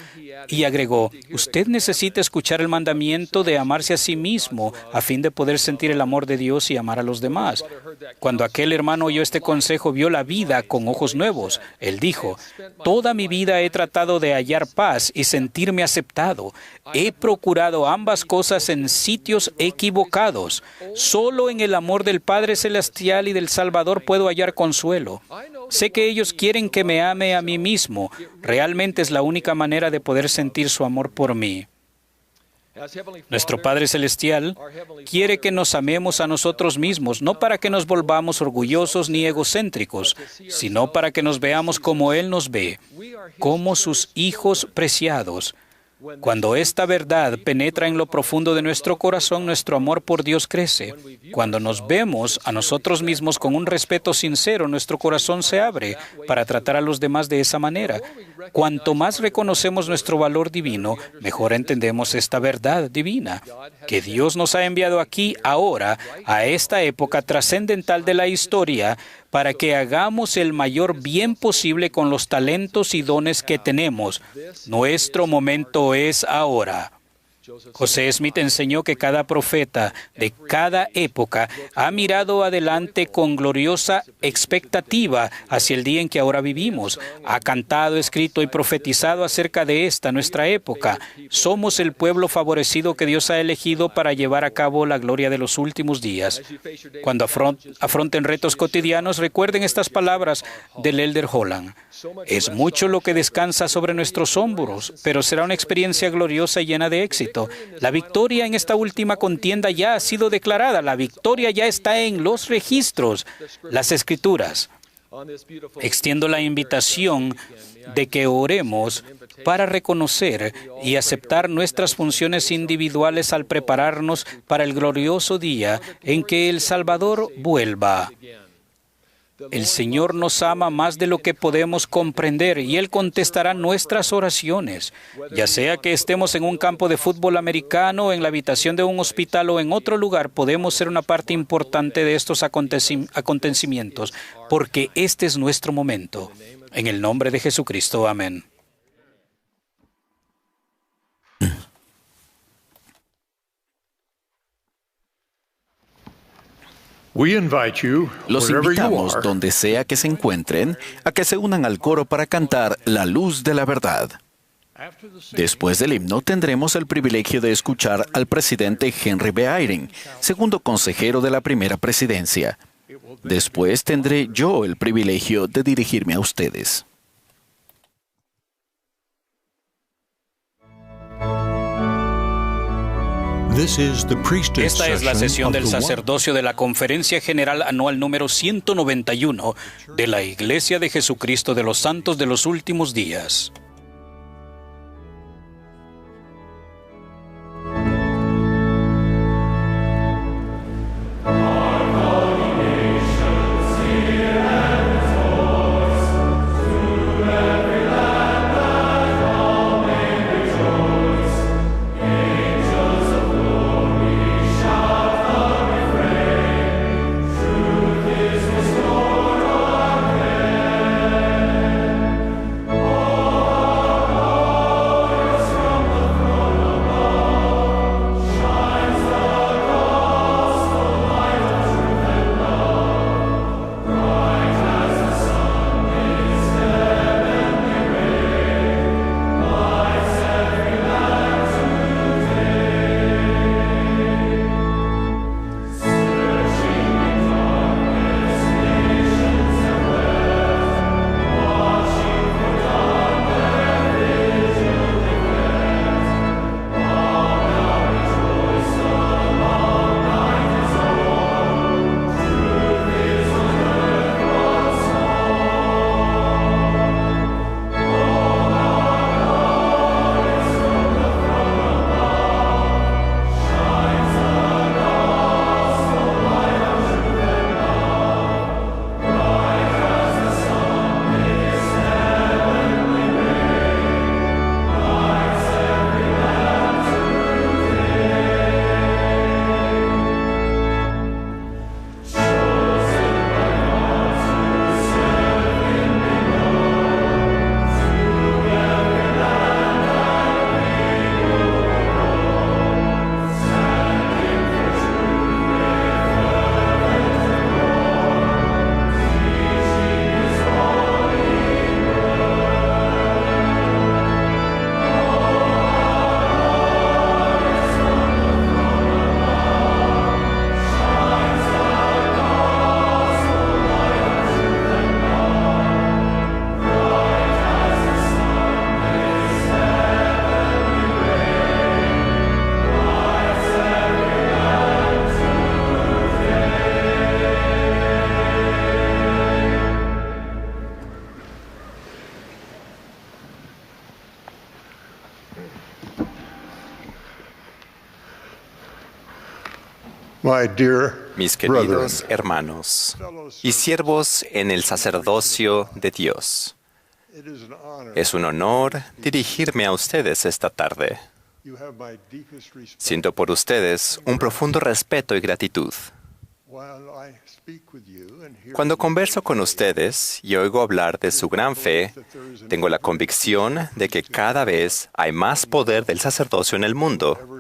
A: Y agregó: usted necesita escuchar el mandamiento de amarse a sí mismo a fin de poder sentir el amor de Dios y amar a los demás. Cuando aquel hermano oyó este consejo, vio la vida con ojos nuevos. Él dijo: toda mi vida he tratado de hallar paz y sentirme aceptado. He procurado ambas cosas en sitios equivocados. Solo en el amor del Padre Celestial y del Salvador puedo hallar consuelo. Sé que ellos quieren que me ame a mí mismo. Realmente es la única manera de poder sentir su amor por mí. Nuestro Padre Celestial quiere que nos amemos a nosotros mismos, no para que nos volvamos orgullosos ni egocéntricos, sino para que nos veamos como Él nos ve, como sus hijos preciados. Cuando esta verdad penetra en lo profundo de nuestro corazón, nuestro amor por Dios crece. Cuando nos vemos a nosotros mismos con un respeto sincero, nuestro corazón se abre para tratar a los demás de esa manera. Cuanto más reconocemos nuestro valor divino, mejor entendemos esta verdad divina, que Dios nos ha enviado aquí, ahora, a esta época trascendental de la historia, para que hagamos el mayor bien posible con los talentos y dones que tenemos. Nuestro momento es ahora. José Smith enseñó que cada profeta de cada época ha mirado adelante con gloriosa expectativa hacia el día en que ahora vivimos. Ha cantado, escrito y profetizado acerca de esta, nuestra época. Somos el pueblo favorecido que Dios ha elegido para llevar a cabo la gloria de los últimos días. Cuando afronten retos cotidianos, recuerden estas palabras del Elder Holland. Es mucho lo que descansa sobre nuestros hombros, pero será una experiencia gloriosa y llena de éxito. La victoria en esta última contienda ya ha sido declarada. La victoria ya está en los registros, las Escrituras. Extiendo la invitación de que oremos para reconocer y aceptar nuestras funciones individuales al prepararnos para el glorioso día en que el Salvador vuelva. El Señor nos ama más de lo que podemos comprender y Él contestará nuestras oraciones. Ya sea que estemos en un campo de fútbol americano, en la habitación de un hospital o en otro lugar, podemos ser una parte importante de estos acontecimientos, porque este es nuestro momento. En el nombre de Jesucristo, amén.
B: Los invitamos, donde sea que se encuentren, a que se unan al coro para cantar La Luz de la Verdad. Después del himno, tendremos el privilegio de escuchar al presidente Henry B. Eyring, segundo consejero de la primera presidencia. Después tendré yo el privilegio de dirigirme a ustedes.
A: Esta es la sesión del sacerdocio de la Conferencia General Anual número 191 de la Iglesia de Jesucristo de los Santos de los Últimos Días.
F: Oh
D: Mis queridos hermanos y siervos en el sacerdocio de Dios, es un honor dirigirme a ustedes esta tarde. Siento por ustedes un profundo respeto y gratitud. Cuando converso con ustedes y oigo hablar de su gran fe, tengo la convicción de que cada vez hay más poder del sacerdocio en el mundo,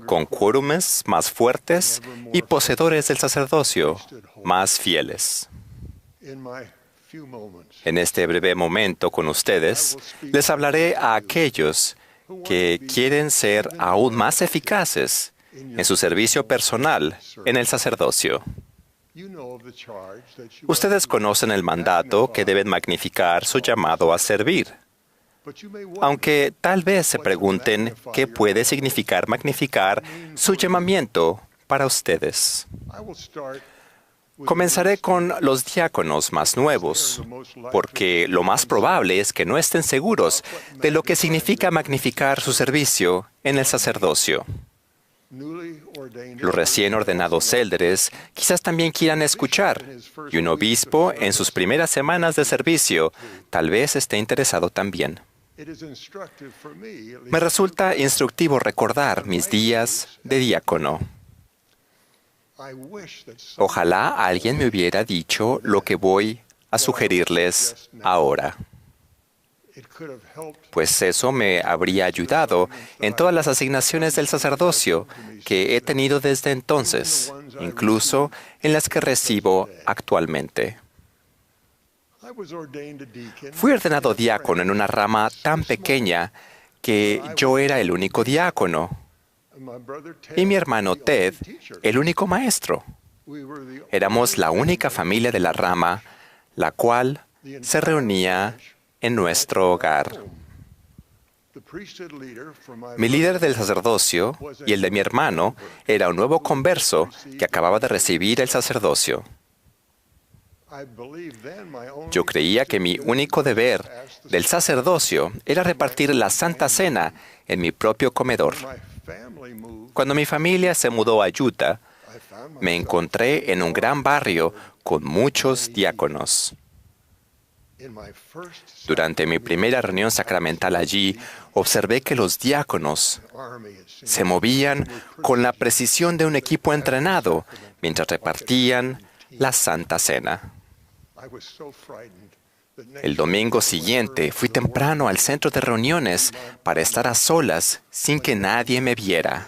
D: con quórumes más fuertes y poseedores del sacerdocio más fieles. En este breve momento con ustedes, les hablaré a aquellos que quieren ser aún más eficaces en su servicio personal en el sacerdocio. Ustedes conocen el mandato que deben magnificar su llamado a servir. Aunque tal vez se pregunten qué puede significar magnificar su llamamiento para ustedes. Comenzaré con los diáconos más nuevos, porque lo más probable es que no estén seguros de lo que significa magnificar su servicio en el sacerdocio. Los recién ordenados élderes quizás también quieran escuchar, y un obispo en sus primeras semanas de servicio tal vez esté interesado también. Me resulta instructivo recordar mis días de diácono. Ojalá alguien me hubiera dicho lo que voy a sugerirles ahora, pues eso me habría ayudado en todas las asignaciones del sacerdocio que he tenido desde entonces, incluso en las que recibo actualmente. Fui ordenado diácono en una rama tan pequeña que yo era el único diácono y mi hermano Ted el único maestro. Éramos la única familia de la rama, la cual se reunía en nuestro hogar. Mi líder del sacerdocio y el de mi hermano era un nuevo converso que acababa de recibir el sacerdocio. Yo creía que mi único deber del sacerdocio era repartir la Santa Cena en mi propio comedor. Cuando mi familia se mudó a Utah, me encontré en un gran barrio con muchos diáconos. Durante mi primera reunión sacramental allí, observé que los diáconos se movían con la precisión de un equipo entrenado mientras repartían la Santa Cena. El domingo siguiente fui temprano al centro de reuniones para estar a solas sin que nadie me viera.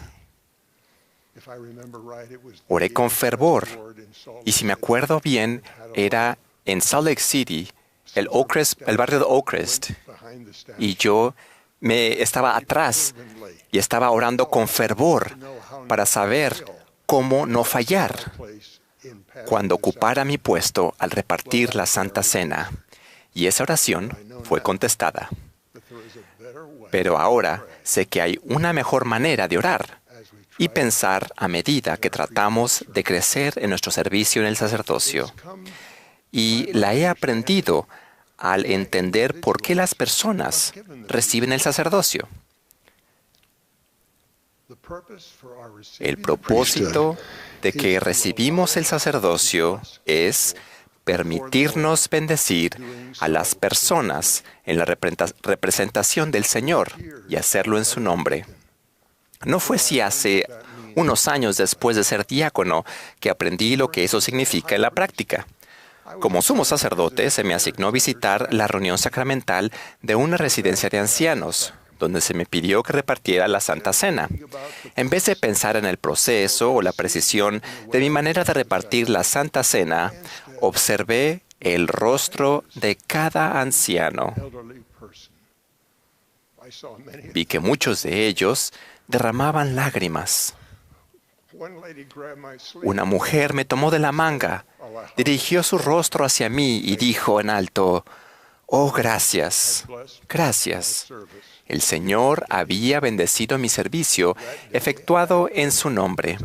D: Oré con fervor, y si me acuerdo bien, era en Salt Lake City, el barrio de Oakcrest, y yo me estaba atrás y estaba orando con fervor para saber cómo no fallar cuando ocupara mi puesto al repartir la Santa Cena. Y esa oración fue contestada. Pero ahora sé que hay una mejor manera de orar y pensar a medida que tratamos de crecer en nuestro servicio en el sacerdocio. Y la he aprendido al entender por qué las personas reciben el sacerdocio. El propósito de que recibimos el sacerdocio es permitirnos bendecir a las personas en la representación del Señor y hacerlo en su nombre. No fue si hace unos años después de ser diácono que aprendí lo que eso significa en la práctica. Como sumo sacerdote, se me asignó visitar la reunión sacramental de una residencia de ancianos, donde se me pidió que repartiera la Santa Cena. En vez de pensar en el proceso o la precisión de mi manera de repartir la Santa Cena, observé el rostro de cada anciano. Vi que muchos de ellos derramaban lágrimas. Una mujer me tomó de la manga, dirigió su rostro hacia mí y dijo en alto: «Oh, gracias, gracias». El Señor había bendecido mi servicio efectuado en su nombre.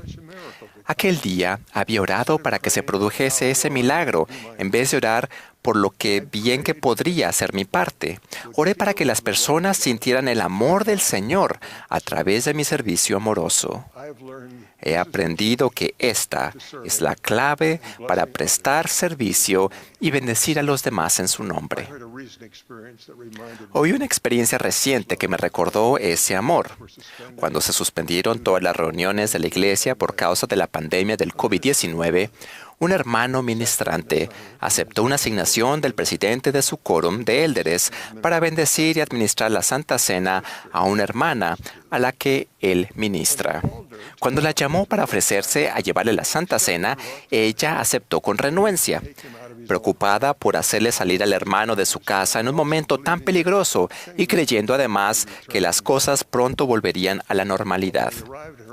D: Aquel día había orado para que se produjese ese milagro en vez de orar por lo que bien que podría hacer mi parte. Oré para que las personas sintieran el amor del Señor a través de mi servicio amoroso. He aprendido que esta es la clave para prestar servicio y bendecir a los demás en su nombre. Oí una experiencia reciente que me recordó ese amor. Cuando se suspendieron todas las reuniones de la iglesia por causa de la pandemia del COVID-19, un hermano ministrante aceptó una asignación del presidente de su quórum de élderes para bendecir y administrar la Santa Cena a una hermana a la que él ministra. Cuando la llamó para ofrecerse a llevarle la Santa Cena, ella aceptó con renuencia. Preocupada por hacerle salir al hermano de su casa en un momento tan peligroso y creyendo además que las cosas pronto volverían a la normalidad.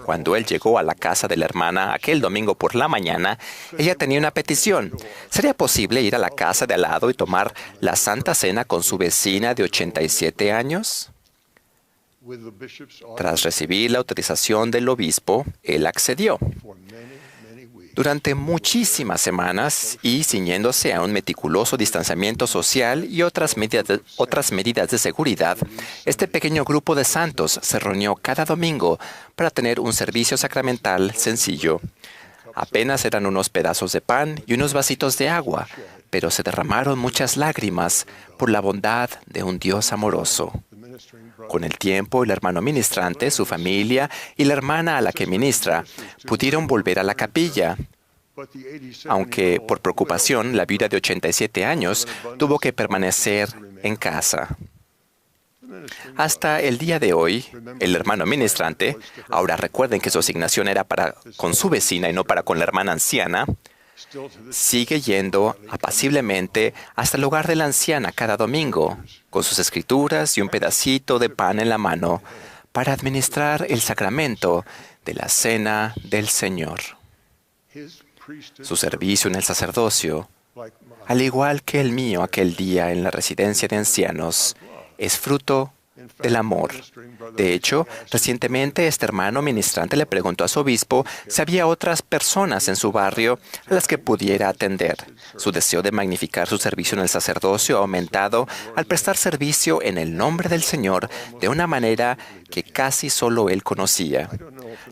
D: Cuando él llegó a la casa de la hermana aquel domingo por la mañana, ella tenía una petición. ¿Sería posible ir a la casa de al lado y tomar la Santa Cena con su vecina de 87 años? Tras recibir la autorización del obispo, él accedió. Durante muchísimas semanas y ciñéndose a un meticuloso distanciamiento social y otras medidas de seguridad, este pequeño grupo de santos se reunió cada domingo para tener un servicio sacramental sencillo. Apenas eran unos pedazos de pan y unos vasitos de agua, pero se derramaron muchas lágrimas por la bondad de un Dios amoroso. Con el tiempo, el hermano ministrante, su familia y la hermana a la que ministra pudieron volver a la capilla, aunque por preocupación la viuda de 87 años tuvo que permanecer en casa. Hasta el día de hoy, el hermano ministrante, ahora recuerden que su asignación era para con su vecina y no para con la hermana anciana, sigue yendo apaciblemente hasta el hogar de la anciana cada domingo, con sus escrituras y un pedacito de pan en la mano, para administrar el sacramento de la Cena del Señor. Su servicio en el sacerdocio, al igual que el mío aquel día en la residencia de ancianos, es fruto del amor. De hecho, recientemente este hermano ministrante le preguntó a su obispo si había otras personas en su barrio a las que pudiera atender. Su deseo de magnificar su servicio en el sacerdocio ha aumentado al prestar servicio en el nombre del Señor de una manera que casi solo él conocía.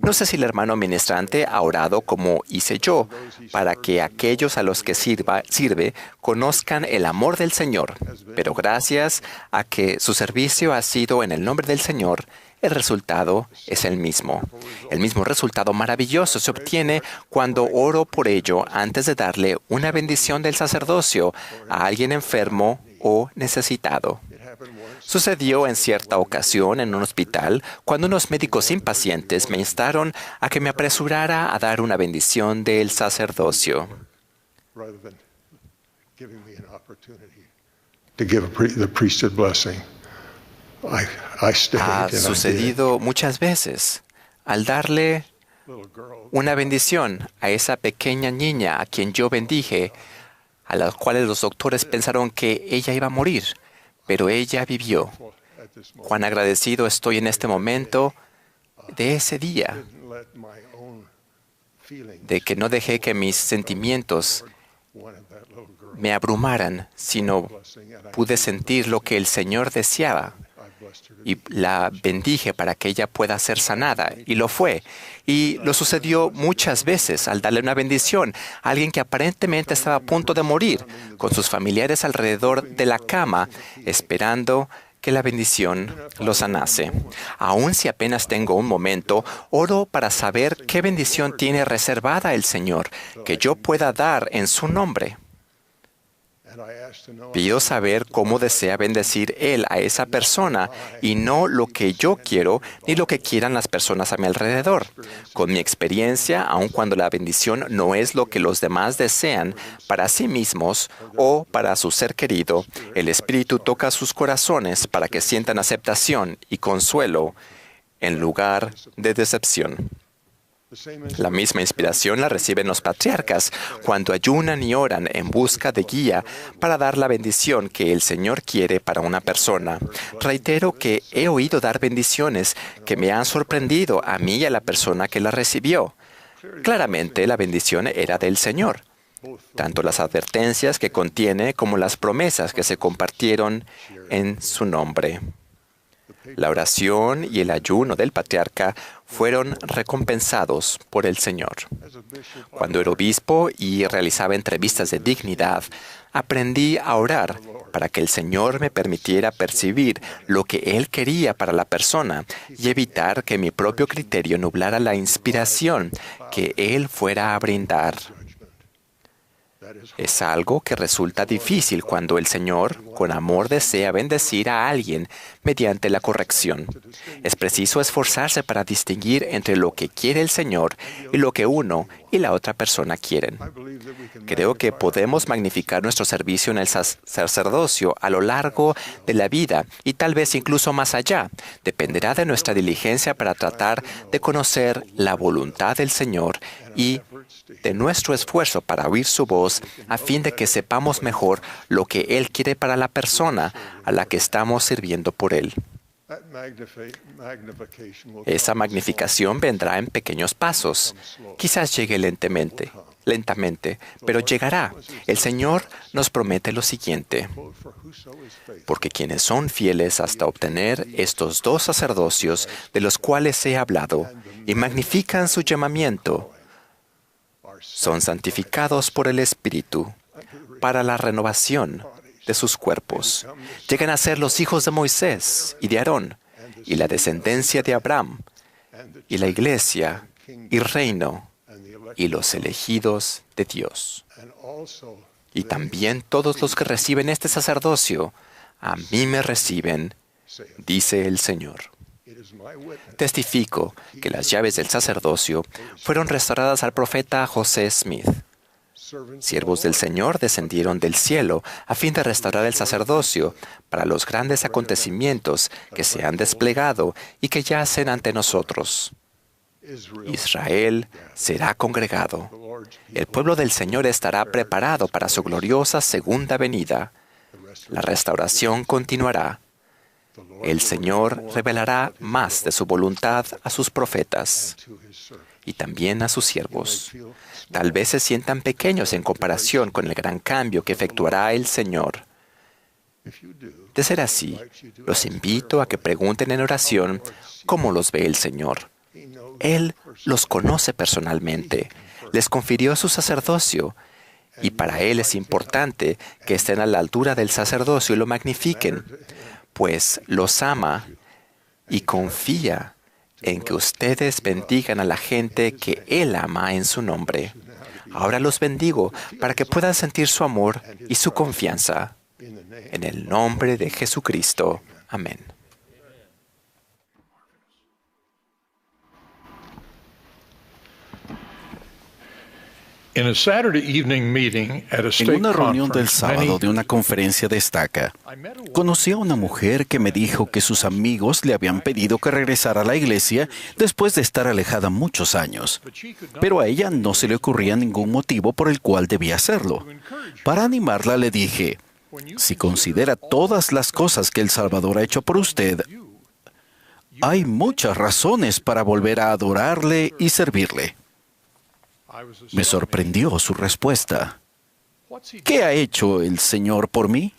D: No sé si el hermano ministrante ha orado como hice yo, para que aquellos a los que sirve conozcan el amor del Señor, pero gracias a que su servicio ha sido en el nombre del Señor, el resultado es el mismo. El mismo resultado maravilloso se obtiene cuando oro por ello antes de darle una bendición del sacerdocio a alguien enfermo o necesitado. Sucedió en cierta ocasión en un hospital cuando unos médicos impacientes me instaron a que me apresurara a dar una bendición del sacerdocio. Ha sucedido muchas veces. Al darle una bendición a esa pequeña niña a quien yo bendije, a la cual los doctores pensaron que ella iba a morir, pero ella vivió. Cuán agradecido estoy en este momento de ese día, de que no dejé que mis sentimientos me abrumaran, sino pude sentir lo que el Señor deseaba. Y la bendije para que ella pueda ser sanada. Y lo fue. Y lo sucedió muchas veces al darle una bendición a alguien que aparentemente estaba a punto de morir, con sus familiares alrededor de la cama, esperando que la bendición lo sanase. Aun si apenas tengo un momento, oro para saber qué bendición tiene reservada el Señor, que yo pueda dar en su nombre. Pido saber cómo desea bendecir Él a esa persona y no lo que yo quiero ni lo que quieran las personas a mi alrededor. Con mi experiencia, aun cuando la bendición no es lo que los demás desean para sí mismos o para su ser querido, el Espíritu toca sus corazones para que sientan aceptación y consuelo en lugar de decepción. La misma inspiración la reciben los patriarcas cuando ayunan y oran en busca de guía para dar la bendición que el Señor quiere para una persona. Reitero que he oído dar bendiciones que me han sorprendido a mí y a la persona que la recibió. Claramente la bendición era del Señor. tanto las advertencias que contiene como las promesas que se compartieron en su nombre. La oración y el ayuno del patriarca fueron recompensados por el Señor. Cuando era obispo y realizaba entrevistas de dignidad, aprendí a orar para que el Señor me permitiera percibir lo que Él quería para la persona y evitar que mi propio criterio nublara la inspiración que Él fuera a brindar. Es algo que resulta difícil cuando el Señor, con amor, desea bendecir a alguien mediante la corrección. Es preciso esforzarse para distinguir entre lo que quiere el Señor y lo que uno y la otra persona quieren. Creo que podemos magnificar nuestro servicio en el sacerdocio a lo largo de la vida y tal vez incluso más allá. Dependerá de nuestra diligencia para tratar de conocer la voluntad del Señor y de nuestro esfuerzo para oír su voz a fin de que sepamos mejor lo que Él quiere para la persona a la que estamos sirviendo por Él. Esa magnificación vendrá en pequeños pasos. Quizás llegue lentamente, pero llegará. El Señor nos promete lo siguiente: porque quienes son fieles hasta obtener estos 2 sacerdocios de los cuales he hablado y magnifican su llamamiento, son santificados por el Espíritu para la renovación de sus cuerpos. Llegan a ser los hijos de Moisés y de Aarón, y la descendencia de Abraham, y la iglesia, y reino, y los elegidos de Dios. Y también todos los que reciben este sacerdocio, a mí me reciben, dice el Señor. Testifico que las llaves del sacerdocio fueron restauradas al profeta José Smith. Siervos del Señor descendieron del cielo a fin de restaurar el sacerdocio para los grandes acontecimientos que se han desplegado y que yacen ante nosotros. Israel será congregado. El pueblo del Señor estará preparado para su gloriosa segunda venida. La restauración continuará. El Señor revelará más de su voluntad a sus profetas y también a sus siervos. Tal vez se sientan pequeños en comparación con el gran cambio que efectuará el Señor. De ser así, los invito a que pregunten en oración cómo los ve el Señor. Él los conoce personalmente, les confirió su sacerdocio, y para Él es importante que estén a la altura del sacerdocio y lo magnifiquen, pues los ama y confía en que ustedes bendigan a la gente que Él ama en su nombre. Ahora los bendigo para que puedan sentir su amor y su confianza. En el nombre de Jesucristo. Amén.
B: En una reunión del sábado de una conferencia de estaca, conocí a una mujer que me dijo que sus amigos le habían pedido que regresara a la iglesia después de estar alejada muchos años, pero a ella no se le ocurría ningún motivo por el cual debía hacerlo. Para animarla le dije: si considera todas las cosas que el Salvador ha hecho por usted, hay muchas razones para volver a adorarle y servirle. Me sorprendió su respuesta. ¿Qué ha hecho el Señor por mí?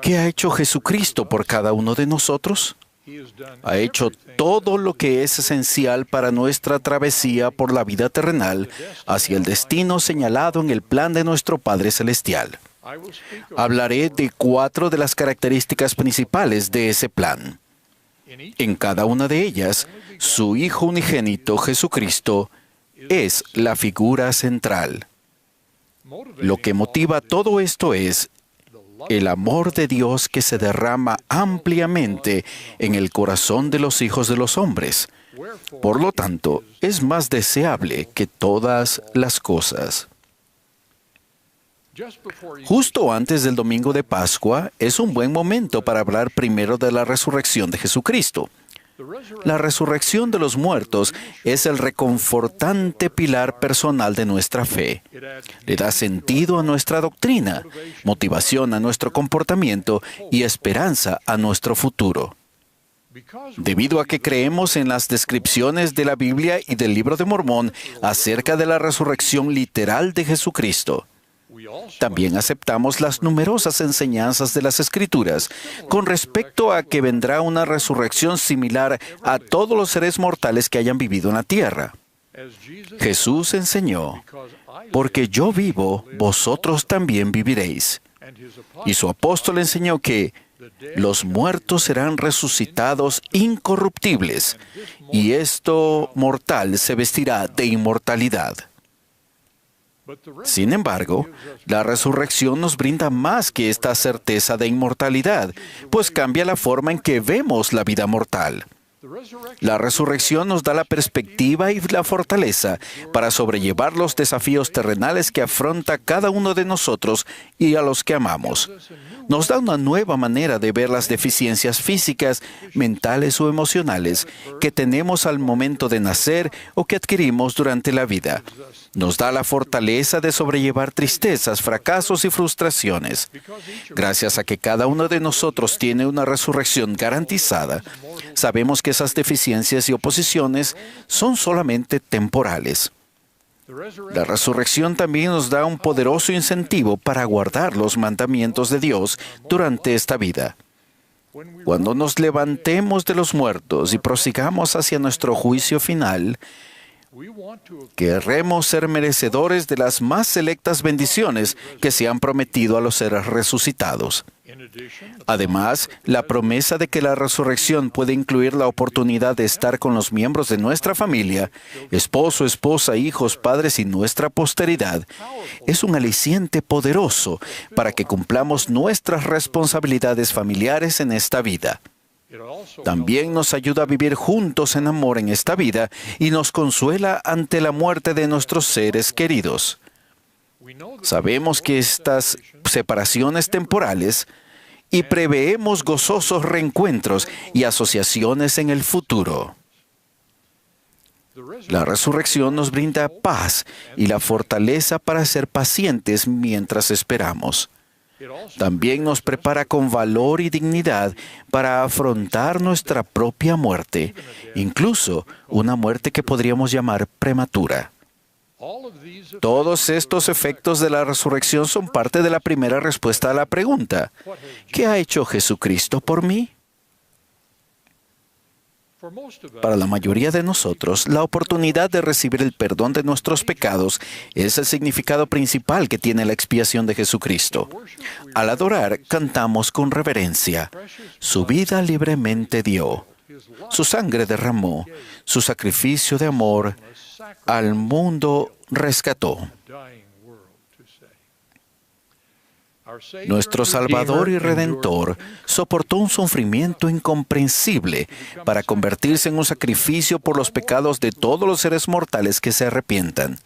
B: ¿Qué ha hecho Jesucristo por cada uno de nosotros? Ha hecho todo lo que es esencial para nuestra travesía por la vida terrenal hacia el destino señalado en el plan de nuestro Padre Celestial. Hablaré de 4 de las características principales de ese plan. En cada una de ellas, su Hijo unigénito Jesucristo es la figura central. Lo que motiva todo esto es el amor de Dios que se derrama ampliamente en el corazón de los hijos de los hombres. Por lo tanto, es más deseable que todas las cosas. Justo antes del domingo de Pascua, es un buen momento para hablar primero de la resurrección de Jesucristo. La resurrección de los muertos es el reconfortante pilar personal de nuestra fe. Le da sentido a nuestra doctrina, motivación a nuestro comportamiento y esperanza a nuestro futuro. Debido a que creemos en las descripciones de la Biblia y del Libro de Mormón acerca de la resurrección literal de Jesucristo, también aceptamos las numerosas enseñanzas de las Escrituras con respecto a que vendrá una resurrección similar a todos los seres mortales que hayan vivido en la tierra. Jesús enseñó, porque yo vivo, vosotros también viviréis. Y su apóstol enseñó que los muertos serán resucitados incorruptibles, y esto mortal se vestirá de inmortalidad. Sin embargo, la resurrección nos brinda más que esta certeza de inmortalidad, pues cambia la forma en que vemos la vida mortal. La resurrección nos da la perspectiva y la fortaleza para sobrellevar los desafíos terrenales que afronta cada uno de nosotros y a los que amamos. Nos da una nueva manera de ver las deficiencias físicas, mentales o emocionales que tenemos al momento de nacer o que adquirimos durante la vida. Nos da la fortaleza de sobrellevar tristezas, fracasos y frustraciones. Gracias a que cada uno de nosotros tiene una resurrección garantizada, sabemos que esas deficiencias y oposiciones son solamente temporales. La resurrección también nos da un poderoso incentivo para guardar los mandamientos de Dios durante esta vida. Cuando nos levantemos de los muertos y prosigamos hacia nuestro juicio final, querremos ser merecedores de las más selectas bendiciones que se han prometido a los seres resucitados. Además, la promesa de que la resurrección puede incluir la oportunidad de estar con los miembros de nuestra familia, esposo, esposa, hijos, padres y nuestra posteridad, es un aliciente poderoso para que cumplamos nuestras responsabilidades familiares en esta vida. También nos ayuda a vivir juntos en amor en esta vida y nos consuela ante la muerte de nuestros seres queridos. Sabemos que estas separaciones temporales y preveemos gozosos reencuentros y asociaciones en el futuro. La resurrección nos brinda paz y la fortaleza para ser pacientes mientras esperamos. También nos prepara con valor y dignidad para afrontar nuestra propia muerte, incluso una muerte que podríamos llamar prematura. Todos estos efectos de la resurrección son parte de la primera respuesta a la pregunta: ¿qué ha hecho Jesucristo por mí? Para la mayoría de nosotros, la oportunidad de recibir el perdón de nuestros pecados es el significado principal que tiene la expiación de Jesucristo. Al adorar, cantamos con reverencia. Su vida libremente dio. Su sangre derramó. Su sacrificio de amor al mundo rescató. Nuestro Salvador y Redentor soportó un sufrimiento incomprensible para convertirse en un sacrificio por los pecados de todos los seres mortales que se arrepientan.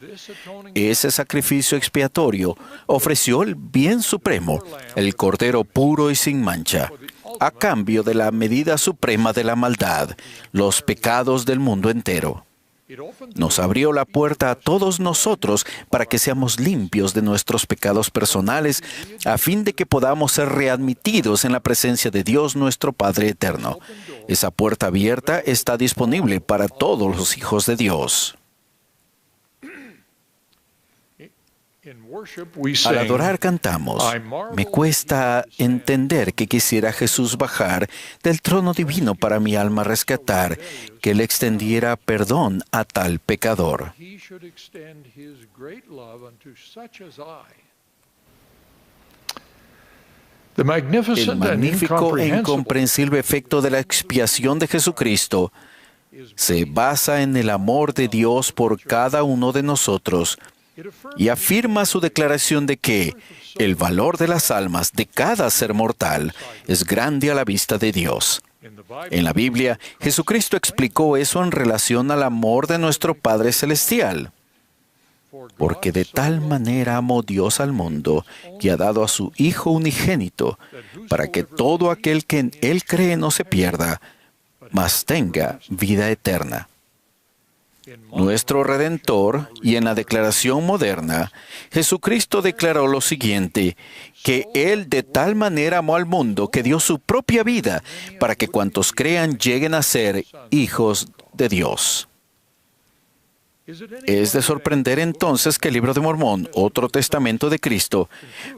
B: Ese sacrificio expiatorio ofreció el bien supremo, el Cordero puro y sin mancha, a cambio de la medida suprema de la maldad, los pecados del mundo entero. Nos abrió la puerta a todos nosotros para que seamos limpios de nuestros pecados personales, a fin de que podamos ser readmitidos en la presencia de Dios nuestro Padre eterno. Esa puerta abierta está disponible para todos los hijos de Dios. Al adorar cantamos: me cuesta entender que quisiera Jesús bajar del trono divino para mi alma rescatar, que Él extendiera perdón a tal pecador. El magnífico e incomprensible efecto de la expiación de Jesucristo se basa en el amor de Dios por cada uno de nosotros, y afirma su declaración de que el valor de las almas de cada ser mortal es grande a la vista de Dios. En la Biblia, Jesucristo explicó eso en relación al amor de nuestro Padre Celestial. Porque de tal manera amó Dios al mundo, que ha dado a su Hijo unigénito, para que todo aquel que en Él cree no se pierda, mas tenga vida eterna. nuestro Redentor, y en la declaración moderna, Jesucristo declaró lo siguiente, que Él de tal manera amó al mundo que dio su propia vida para que cuantos crean lleguen a ser hijos de Dios. Es de sorprender entonces que el Libro de Mormón, otro testamento de Cristo,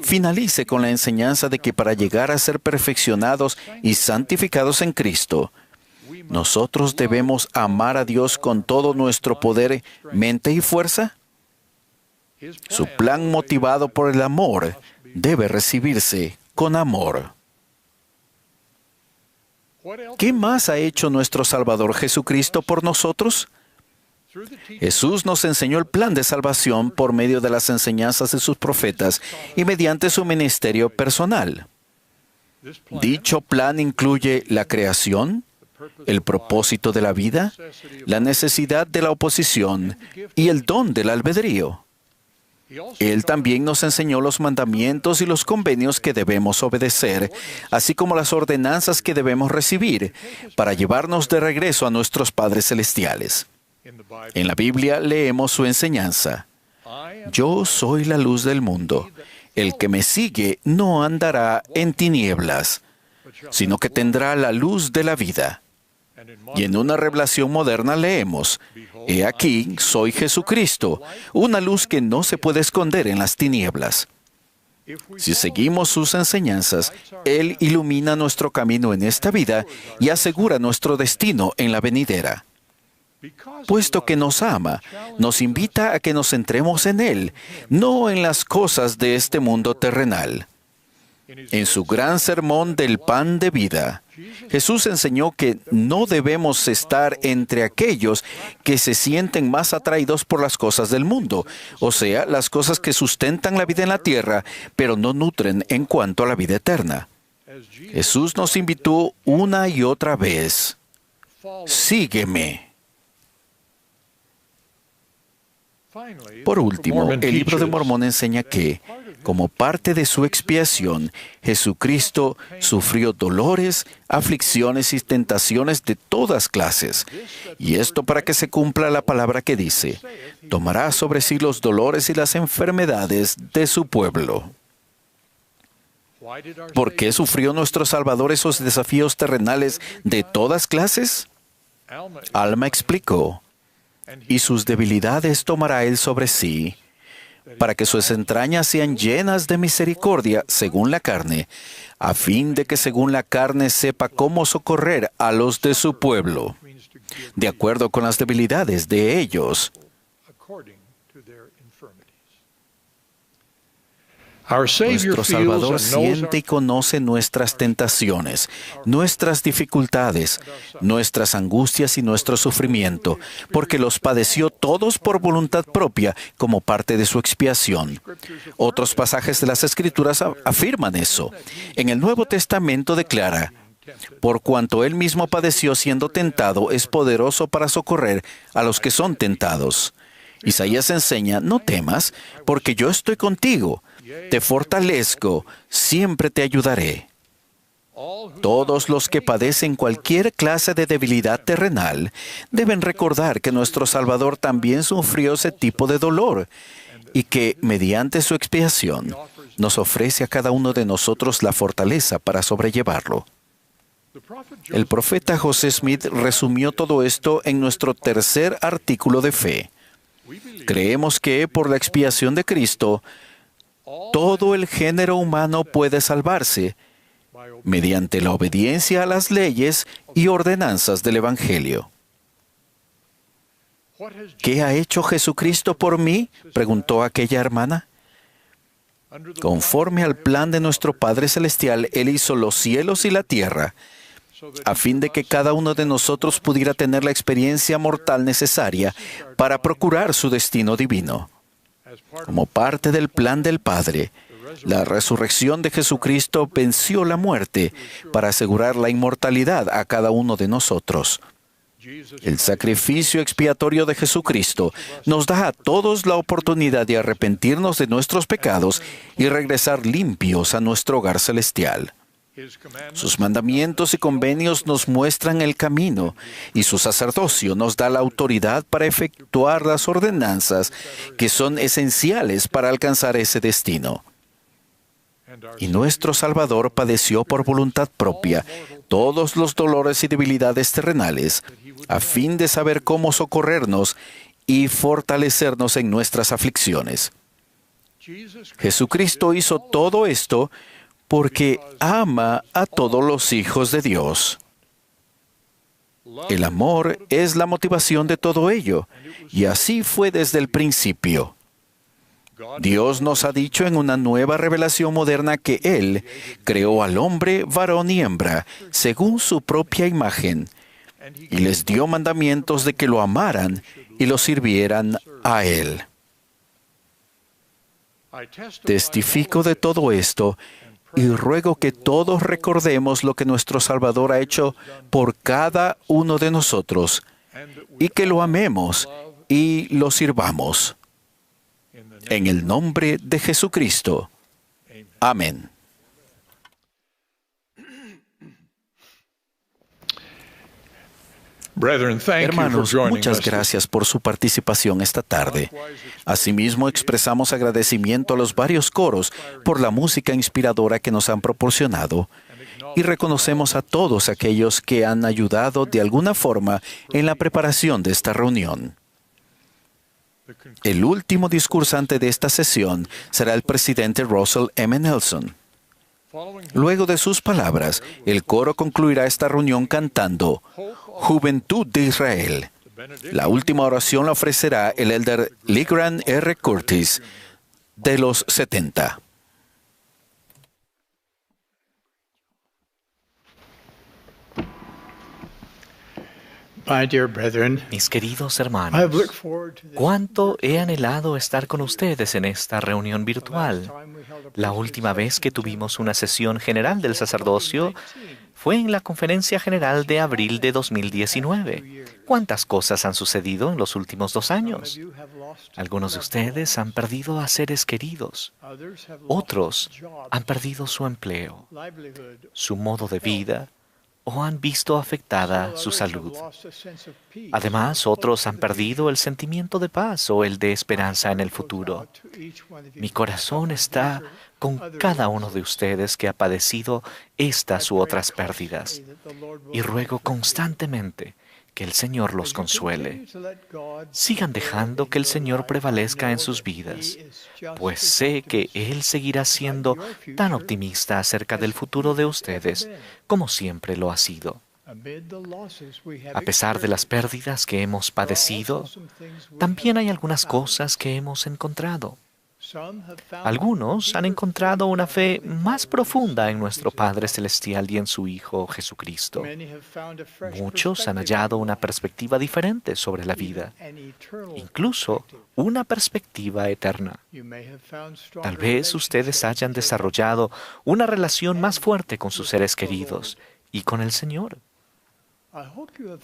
B: finalice con la enseñanza de que para llegar a ser perfeccionados y santificados en Cristo, nosotros debemos amar a Dios con todo nuestro poder, mente y fuerza. Su plan motivado por el amor debe recibirse con amor. ¿Qué más ha hecho nuestro Salvador Jesucristo por nosotros? Jesús nos enseñó el plan de salvación por medio de las enseñanzas de sus profetas y mediante su ministerio personal. Dicho plan incluye la creación, el propósito de la vida, la necesidad de la oposición y el don del albedrío. Él también nos enseñó los mandamientos y los convenios que debemos obedecer, así como las ordenanzas que debemos recibir para llevarnos de regreso a nuestros padres celestiales. En la Biblia leemos su enseñanza. Yo soy la luz del mundo. El que me sigue no andará en tinieblas, sino que tendrá la luz de la vida. Y en una revelación moderna leemos, He aquí, soy Jesucristo, una luz que no se puede esconder en las tinieblas. Si seguimos sus enseñanzas, Él ilumina nuestro camino en esta vida y asegura nuestro destino en la venidera. Puesto que nos ama, nos invita a que nos centremos en Él, no en las cosas de este mundo terrenal. En su gran sermón del pan de vida, Jesús enseñó que no debemos estar entre aquellos que se sienten más atraídos por las cosas del mundo, o sea, las cosas que sustentan la vida en la tierra, pero no nutren en cuanto a la vida eterna. Jesús nos invitó una y otra vez, sígueme. Por último, el Libro de Mormón enseña que, como parte de su expiación, Jesucristo sufrió dolores, aflicciones y tentaciones de todas clases. Y esto para que se cumpla la palabra que dice, tomará sobre sí los dolores y las enfermedades de su pueblo. ¿Por qué sufrió nuestro Salvador esos desafíos terrenales de todas clases? Alma explicó, y sus debilidades tomará Él sobre sí, para que sus entrañas sean llenas de misericordia según la carne, a fin de que según la carne sepa cómo socorrer a los de su pueblo, de acuerdo con las debilidades de ellos. Nuestro Salvador siente y conoce nuestras tentaciones, nuestras dificultades, nuestras angustias y nuestro sufrimiento, porque los padeció todos por voluntad propia como parte de su expiación. Otros pasajes de las Escrituras afirman eso. En el Nuevo Testamento declara, por cuanto Él mismo padeció siendo tentado, es poderoso para socorrer a los que son tentados. Isaías enseña, no temas, porque yo estoy contigo. Te fortalezco, siempre te ayudaré. Todos los que padecen cualquier clase de debilidad terrenal deben recordar que nuestro Salvador también sufrió ese tipo de dolor y que, mediante su expiación, nos ofrece a cada uno de nosotros la fortaleza para sobrellevarlo. El profeta José Smith resumió todo esto en nuestro tercer artículo de fe. Creemos que, por la expiación de Cristo, todo el género humano puede salvarse mediante la obediencia a las leyes y ordenanzas del Evangelio. ¿Qué ha hecho Jesucristo por mí?, preguntó aquella hermana. Conforme al plan de nuestro Padre Celestial, Él hizo los cielos y la tierra, a fin de que cada uno de nosotros pudiera tener la experiencia mortal necesaria para procurar su destino divino. Como parte del plan del Padre, la resurrección de Jesucristo venció la muerte para asegurar la inmortalidad a cada uno de nosotros. El sacrificio expiatorio de Jesucristo nos da a todos la oportunidad de arrepentirnos de nuestros pecados y regresar limpios a nuestro hogar celestial. Sus mandamientos y convenios nos muestran el camino, y su sacerdocio nos da la autoridad para efectuar las ordenanzas que son esenciales para alcanzar ese destino. Y nuestro Salvador padeció por voluntad propia todos los dolores y debilidades terrenales, a fin de saber cómo socorrernos y fortalecernos en nuestras aflicciones. Jesucristo hizo todo esto porque ama a todos los hijos de Dios. El amor es la motivación de todo ello, y así fue desde el principio. Dios nos ha dicho en una nueva revelación moderna que Él creó al hombre, varón y hembra, según su propia imagen, y les dio mandamientos de que lo amaran y lo sirvieran a Él. Testifico de todo esto y ruego que todos recordemos lo que nuestro Salvador ha hecho por cada uno de nosotros y que lo amemos y lo sirvamos. En el nombre de Jesucristo. Amén. Hermanos, muchas gracias por su participación esta tarde. Asimismo, expresamos agradecimiento a los varios coros por la música inspiradora que nos han proporcionado y reconocemos a todos aquellos que han ayudado de alguna forma en la preparación de esta reunión. El último discursante de esta sesión será el presidente Russell M. Nelson. Luego de sus palabras, el coro concluirá esta reunión cantando Juventud de Israel. La última oración la ofrecerá el elder Legrand R. Curtis, de los 70.
F: Mis queridos hermanos, cuánto he anhelado estar con ustedes en esta reunión virtual. La última vez que tuvimos una sesión general del sacerdocio fue en la Conferencia General de abril de 2019. ¿Cuántas cosas han sucedido en los últimos 2 años? Algunos de ustedes han perdido a seres queridos. Otros han perdido su empleo, su modo de vida, o han visto afectada su salud. Además, otros han perdido el sentimiento de paz o el de esperanza en el futuro. Mi corazón está con cada uno de ustedes que ha padecido estas u otras pérdidas, y ruego constantemente que el Señor los consuele. Sigan dejando que el Señor prevalezca en sus vidas, pues sé que Él seguirá siendo tan optimista acerca del futuro de ustedes como siempre lo ha sido. A pesar de las pérdidas que hemos padecido, también hay algunas cosas que hemos encontrado. Algunos han encontrado una fe más profunda en nuestro Padre Celestial y en su Hijo Jesucristo. Muchos han hallado una perspectiva diferente sobre la vida, incluso una perspectiva eterna. Tal vez ustedes hayan desarrollado una relación más fuerte con sus seres queridos y con el Señor.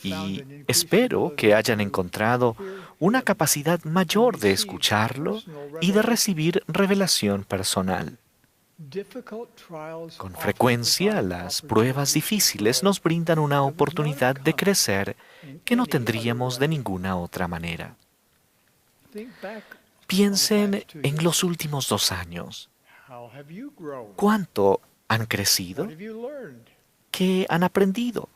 F: Y espero que hayan encontrado una capacidad mayor de escucharlo y de recibir revelación personal. Con frecuencia, las pruebas difíciles nos brindan una oportunidad de crecer que no tendríamos de ninguna otra manera. Piensen en los últimos 2 años. ¿Cuánto han crecido? ¿Qué han aprendido?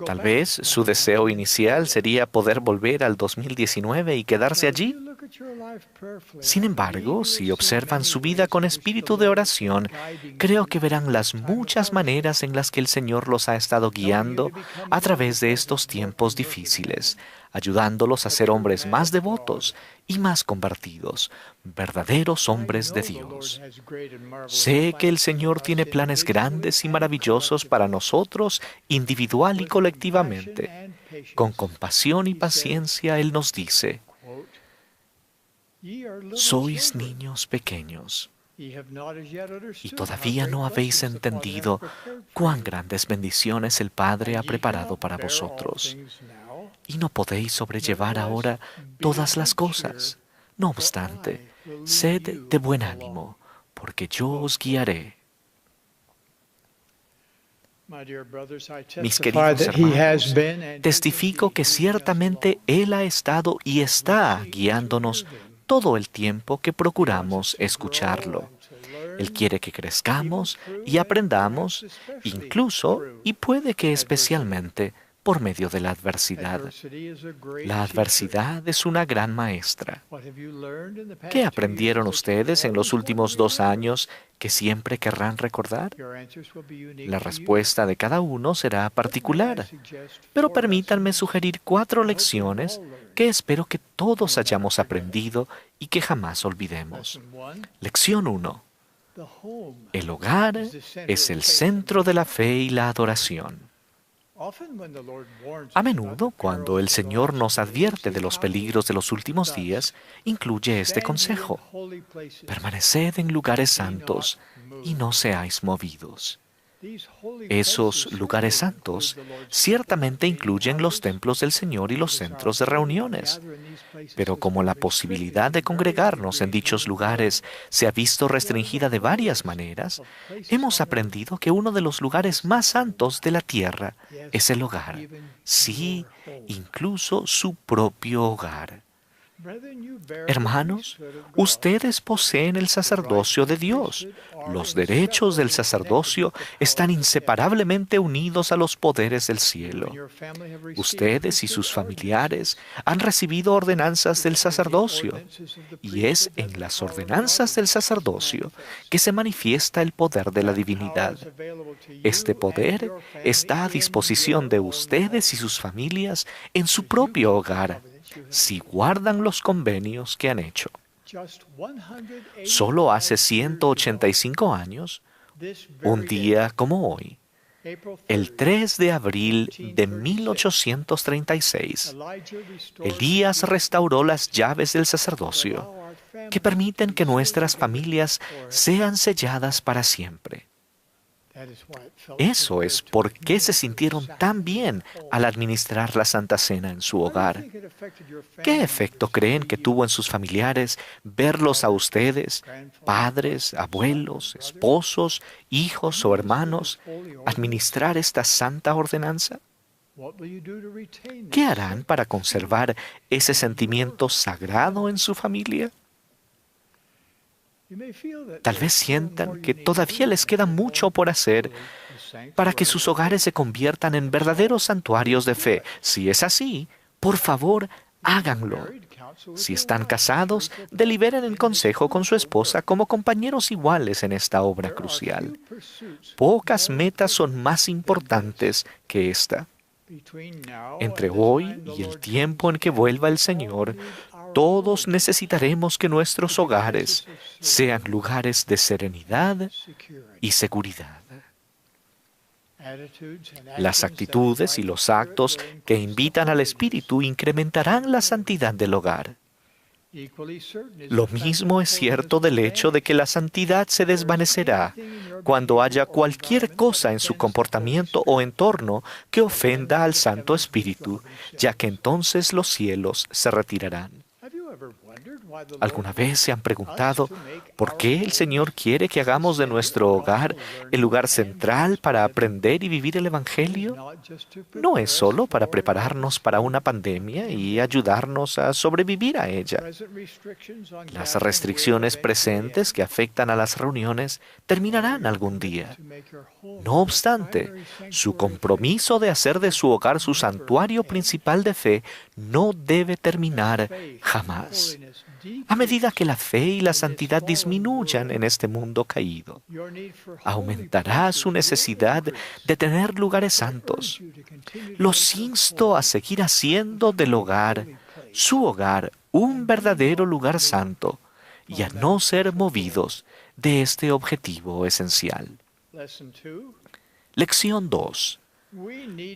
F: Tal vez su deseo inicial sería poder volver al 2019 y quedarse allí. Sin embargo, si observan su vida con espíritu de oración, creo que verán las muchas maneras en las que el Señor los ha estado guiando a través de estos tiempos difíciles, ayudándolos a ser hombres más devotos y más convertidos, verdaderos hombres de Dios. Sé que el Señor tiene planes grandes y maravillosos para nosotros, individual y colectivamente. Con compasión y paciencia, Él nos dice, sois niños pequeños, y todavía no habéis entendido cuán grandes bendiciones el Padre ha preparado para vosotros. Y no podéis sobrellevar ahora todas las cosas. No obstante, sed de buen ánimo, porque yo os guiaré. Mis queridos hermanos, testifico que ciertamente Él ha estado y está guiándonos todo el tiempo que procuramos escucharlo. Él quiere que crezcamos y aprendamos, incluso y puede que especialmente por medio de la adversidad. La adversidad es una gran maestra. ¿Qué aprendieron ustedes en los últimos 2 años que siempre querrán recordar? La respuesta de cada uno será particular, pero permítanme sugerir 4 lecciones que espero que todos hayamos aprendido y que jamás olvidemos. Lección 1. El hogar es el centro de la fe y la adoración. A menudo, cuando el Señor nos advierte de los peligros de los últimos días, incluye este consejo: permaneced en lugares santos y no seáis movidos. Esos lugares santos ciertamente incluyen los templos del Señor y los centros de reuniones. Pero como la posibilidad de congregarnos en dichos lugares se ha visto restringida de varias maneras, hemos aprendido que uno de los lugares más santos de la tierra es el hogar. Sí, incluso su propio hogar. Hermanos, ustedes poseen el sacerdocio de Dios. Los derechos del sacerdocio están inseparablemente unidos a los poderes del cielo. Ustedes y sus familiares han recibido ordenanzas del sacerdocio, y es en las ordenanzas del sacerdocio que se manifiesta el poder de la divinidad. Este poder está a disposición de ustedes y sus familias en su propio hogar, si guardan los convenios que han hecho. Solo hace 185 años, un día como hoy, el 3 de abril de 1836, Elías restauró las llaves del sacerdocio, que permiten que nuestras familias sean selladas para siempre. Eso es por qué se sintieron tan bien al administrar la Santa Cena en su hogar. ¿Qué efecto creen que tuvo en sus familiares verlos a ustedes, padres, abuelos, esposos, hijos o hermanos, administrar esta santa ordenanza? ¿Qué harán para conservar ese sentimiento sagrado en su familia? Tal vez sientan que todavía les queda mucho por hacer para que sus hogares se conviertan en verdaderos santuarios de fe. Si es así, por favor, háganlo. Si están casados, deliberen en consejo con su esposa como compañeros iguales en esta obra crucial. Pocas metas son más importantes que esta. Entre hoy y el tiempo en que vuelva el Señor, todos necesitaremos que nuestros hogares sean lugares de serenidad y seguridad. Las actitudes y los actos que invitan al Espíritu incrementarán la santidad del hogar. Lo mismo es cierto del hecho de que la santidad se desvanecerá cuando haya cualquier cosa en su comportamiento o entorno que ofenda al Santo Espíritu, ya que entonces los cielos se retirarán. ¿Alguna vez se han preguntado por qué el Señor quiere que hagamos de nuestro hogar el lugar central para aprender y vivir el Evangelio? No es solo para prepararnos para una pandemia y ayudarnos a sobrevivir a ella. Las restricciones presentes que afectan a las reuniones terminarán algún día. No obstante, su compromiso de hacer de su hogar su santuario principal de fe no debe terminar jamás. A medida que la fe y la santidad disminuyan en este mundo caído, aumentará su necesidad de tener lugares santos. Los insto a seguir haciendo del hogar, su hogar, un verdadero lugar santo y a no ser movidos de este objetivo esencial. Lección 2.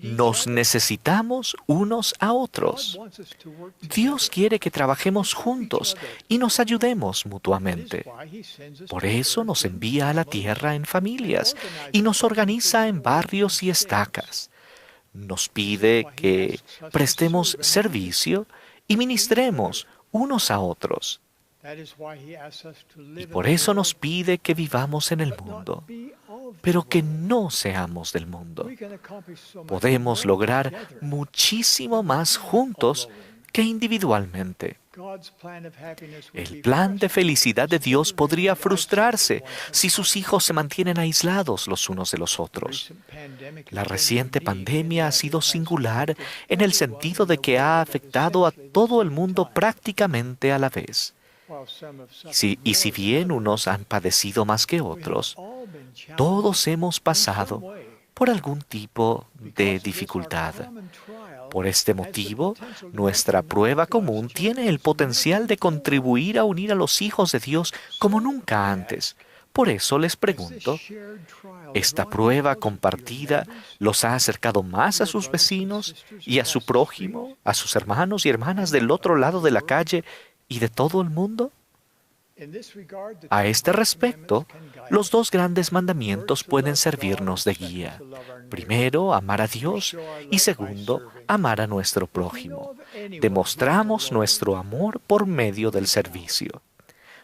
F: Nos necesitamos unos a otros. Dios quiere que trabajemos juntos y nos ayudemos mutuamente. Por eso nos envía a la tierra en familias y nos organiza en barrios y estacas. Nos pide que prestemos servicio y ministremos unos a otros. Y por eso nos pide que vivamos en el mundo, pero que no seamos del mundo. Podemos lograr muchísimo más juntos que individualmente. El plan de felicidad de Dios podría frustrarse si sus hijos se mantienen aislados los unos de los otros. La reciente pandemia ha sido singular en el sentido de que ha afectado a todo el mundo prácticamente a la vez. Y si bien unos han padecido más que otros, todos hemos pasado por algún tipo de dificultad. Por este motivo, nuestra prueba común tiene el potencial de contribuir a unir a los hijos de Dios como nunca antes. Por eso les pregunto, ¿esta prueba compartida los ha acercado más a sus vecinos y a su prójimo, a sus hermanos y hermanas del otro lado de la calle y de todo el mundo? A este respecto, los dos grandes mandamientos pueden servirnos de guía. Primero, amar a Dios y segundo, amar a nuestro prójimo. Demostramos nuestro amor por medio del servicio.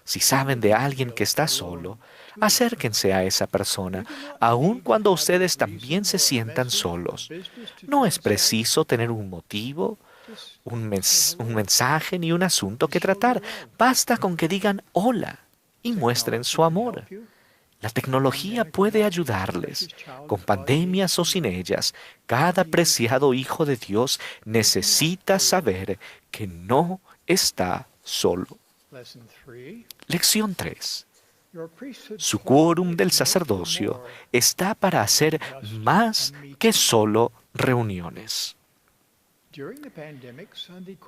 F: Si saben de alguien que está solo, acérquense a esa persona, aun cuando ustedes también se sientan solos. No es preciso tener un motivo, un mensaje ni un asunto que tratar. Basta con que digan hola y muestren su amor. La tecnología puede ayudarles. Con pandemias o sin ellas, cada preciado hijo de Dios necesita saber que no está solo. Lección 3. Su quórum del sacerdocio está para hacer más que solo reuniones.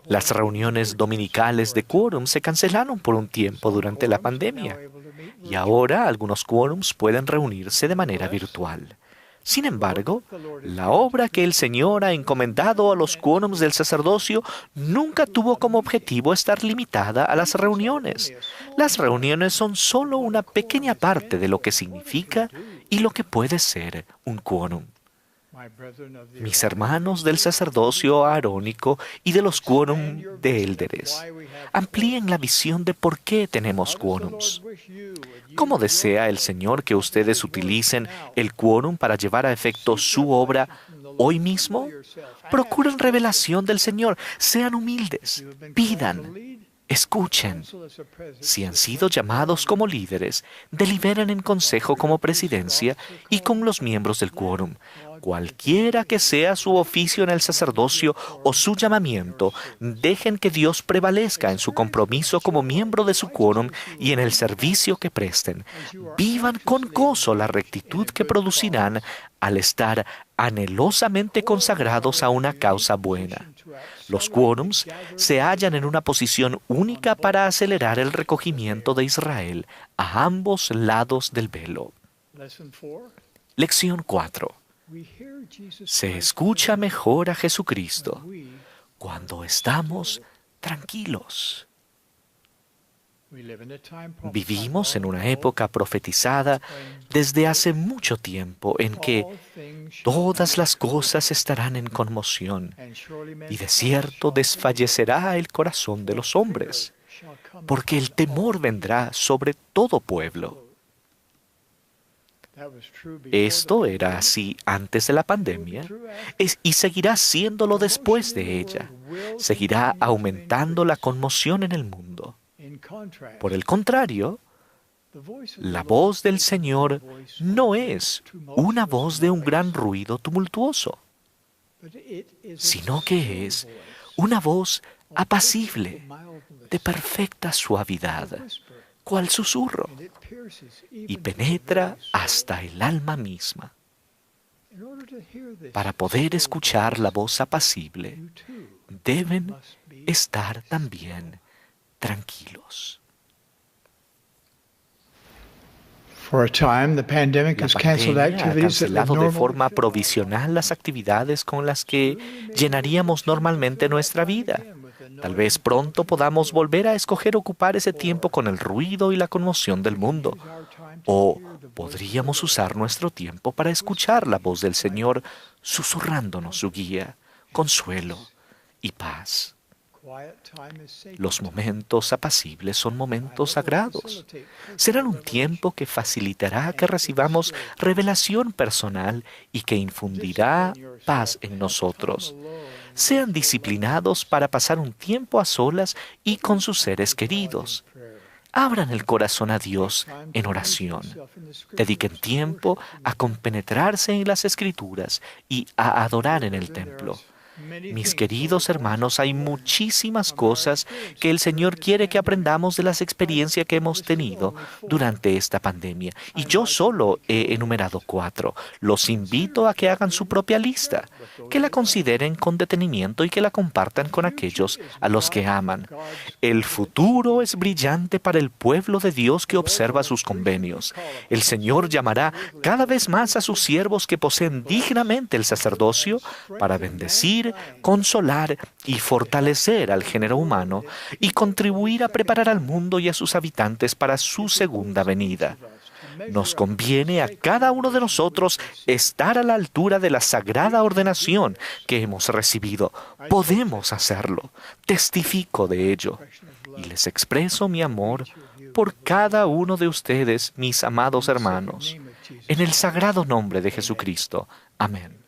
F: Las reuniones dominicales de quórum se cancelaron por un tiempo durante la pandemia y ahora algunos quórums pueden reunirse de manera virtual. Sin embargo, la obra que el Señor ha encomendado a los quórums del sacerdocio nunca tuvo como objetivo estar limitada a las reuniones. Las reuniones son solo una pequeña parte de lo que significa y lo que puede ser un quórum. Mis hermanos del sacerdocio arónico y de los quórum de élderes, amplíen la visión de por qué tenemos quórums. ¿Cómo desea el Señor que ustedes utilicen el quórum para llevar a efecto su obra hoy mismo? Procuren revelación del Señor, sean humildes, pidan, escuchen. Si han sido llamados como líderes, deliberen en consejo como presidencia y con los miembros del quórum. Cualquiera que sea su oficio en el sacerdocio o su llamamiento, dejen que Dios prevalezca en su compromiso como miembro de su quórum y en el servicio que presten. Vivan con gozo la rectitud que producirán al estar anhelosamente consagrados a una causa buena. Los quórums se hallan en una posición única para acelerar el recogimiento de Israel a ambos lados del velo. Lección 4. Se escucha mejor a Jesucristo cuando estamos tranquilos. Vivimos en una época profetizada desde hace mucho tiempo en que todas las cosas estarán en conmoción y de cierto desfallecerá el corazón de los hombres, porque el temor vendrá sobre todo pueblo. Esto era así antes de la pandemia y seguirá siéndolo después de ella. Seguirá aumentando la conmoción en el mundo. Por el contrario, la voz del Señor no es una voz de un gran ruido tumultuoso, sino que es una voz apacible, de perfecta suavidad, cual susurro, y penetra hasta el alma misma. Para poder escuchar la voz apacible, deben estar también tranquilos.
G: La pandemia ha cancelado
F: de forma provisional las actividades con las que llenaríamos normalmente nuestra vida. Tal vez pronto podamos volver a escoger ocupar ese tiempo con el ruido y la conmoción del mundo. O podríamos usar nuestro tiempo para escuchar la voz del Señor susurrándonos su guía, consuelo y paz. Los momentos apacibles son momentos sagrados. Serán un tiempo que facilitará que recibamos revelación personal y que infundirá paz en nosotros. Sean disciplinados para pasar un tiempo a solas y con sus seres queridos. Abran el corazón a Dios en oración. Dediquen tiempo a compenetrarse en las Escrituras y a adorar en el templo. Mis queridos hermanos, hay muchísimas cosas que el Señor quiere que aprendamos de las experiencias que hemos tenido durante esta pandemia. Y yo solo he enumerado 4. Los invito a que hagan su propia lista, que la consideren con detenimiento y que la compartan con aquellos a los que aman. El futuro es brillante para el pueblo de Dios que observa sus convenios. El Señor llamará cada vez más a sus siervos que poseen dignamente el sacerdocio para bendecir, consolar y fortalecer al género humano y contribuir a preparar al mundo y a sus habitantes para su segunda venida. Nos conviene a cada uno de nosotros estar a la altura de la sagrada ordenación que hemos recibido. Podemos hacerlo. Testifico de ello. Y les expreso mi amor por cada uno de ustedes, mis amados hermanos. En el sagrado nombre de Jesucristo. Amén.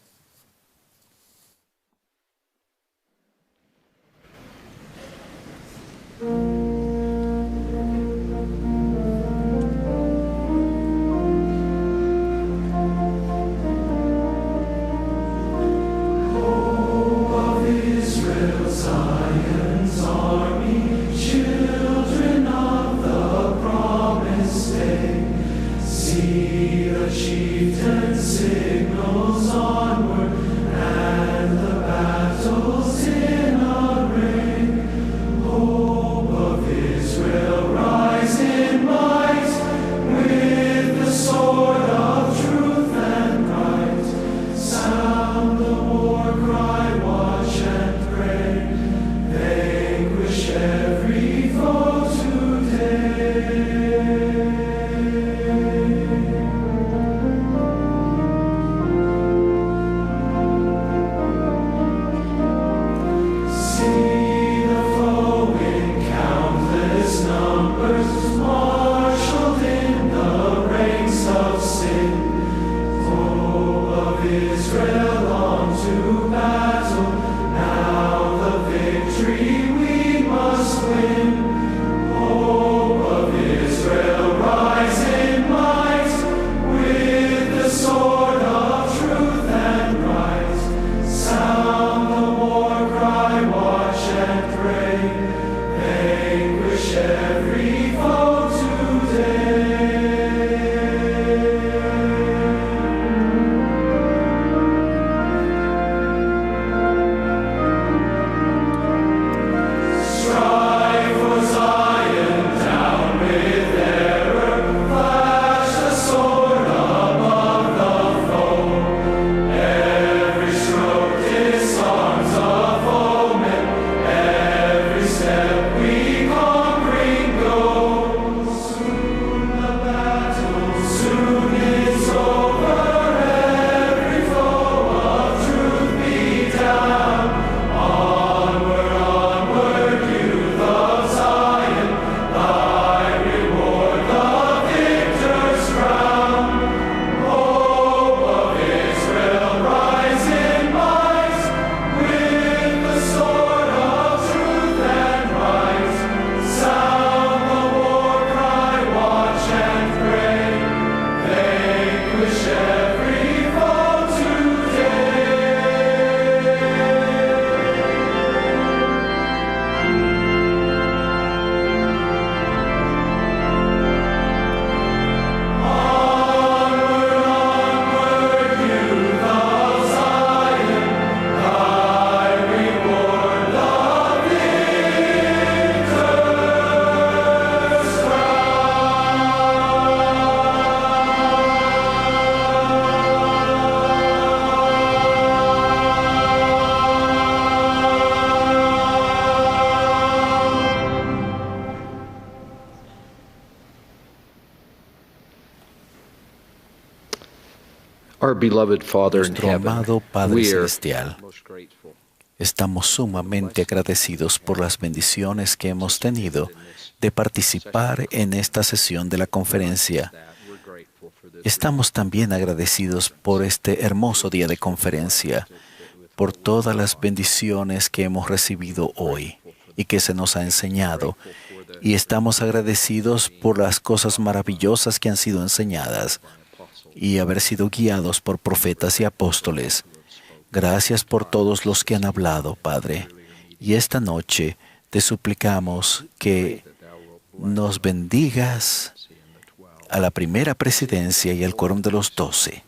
B: Nuestro amado Padre Celestial, Estamos sumamente agradecidos por las bendiciones que hemos tenido de participar en esta sesión de la conferencia. Estamos también agradecidos por este hermoso día de conferencia, por todas las bendiciones que hemos recibido hoy y que se nos ha enseñado. Y estamos agradecidos por las cosas maravillosas que han sido enseñadas y haber sido guiados por profetas y apóstoles. Gracias por todos los que han hablado, Padre. Y esta noche te suplicamos que nos bendigas a la primera presidencia y al quórum de los 12,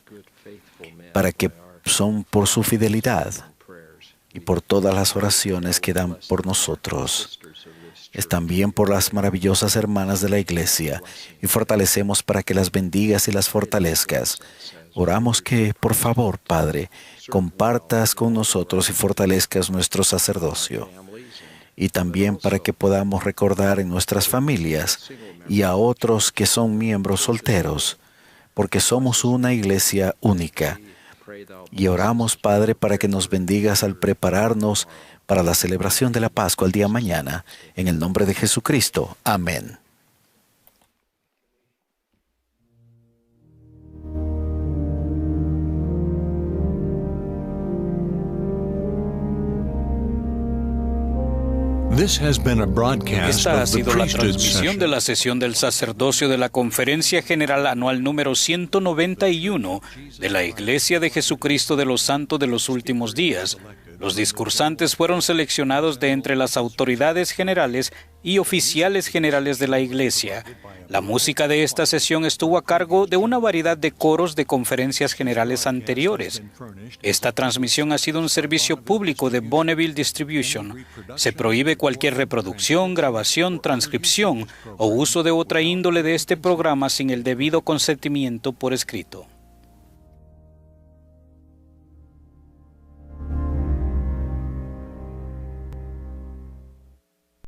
B: para que son por su fidelidad y por todas las oraciones que dan por nosotros. Es también por las maravillosas hermanas de la Iglesia y fortalecemos para que las bendigas y las fortalezcas. Oramos que, por favor, Padre, compartas con nosotros y fortalezcas nuestro sacerdocio. Y también para que podamos recordar en nuestras familias y a otros que son miembros solteros, porque somos una iglesia única. Y oramos, Padre, para que nos bendigas al prepararnos para la celebración de la Pascua el día de mañana. En el nombre de Jesucristo. Amén.
A: Esta ha sido la transmisión de la sesión del sacerdocio de la Conferencia General Anual número 191 de la Iglesia de Jesucristo de los Santos de los Últimos Días. Los discursantes fueron seleccionados de entre las autoridades generales y oficiales generales de la Iglesia. La música de esta sesión estuvo a cargo de una variedad de coros de conferencias generales anteriores. Esta transmisión ha sido un servicio público de Bonneville Distribution. Se prohíbe cualquier reproducción, grabación, transcripción o uso de otra índole de este programa sin el debido consentimiento por escrito.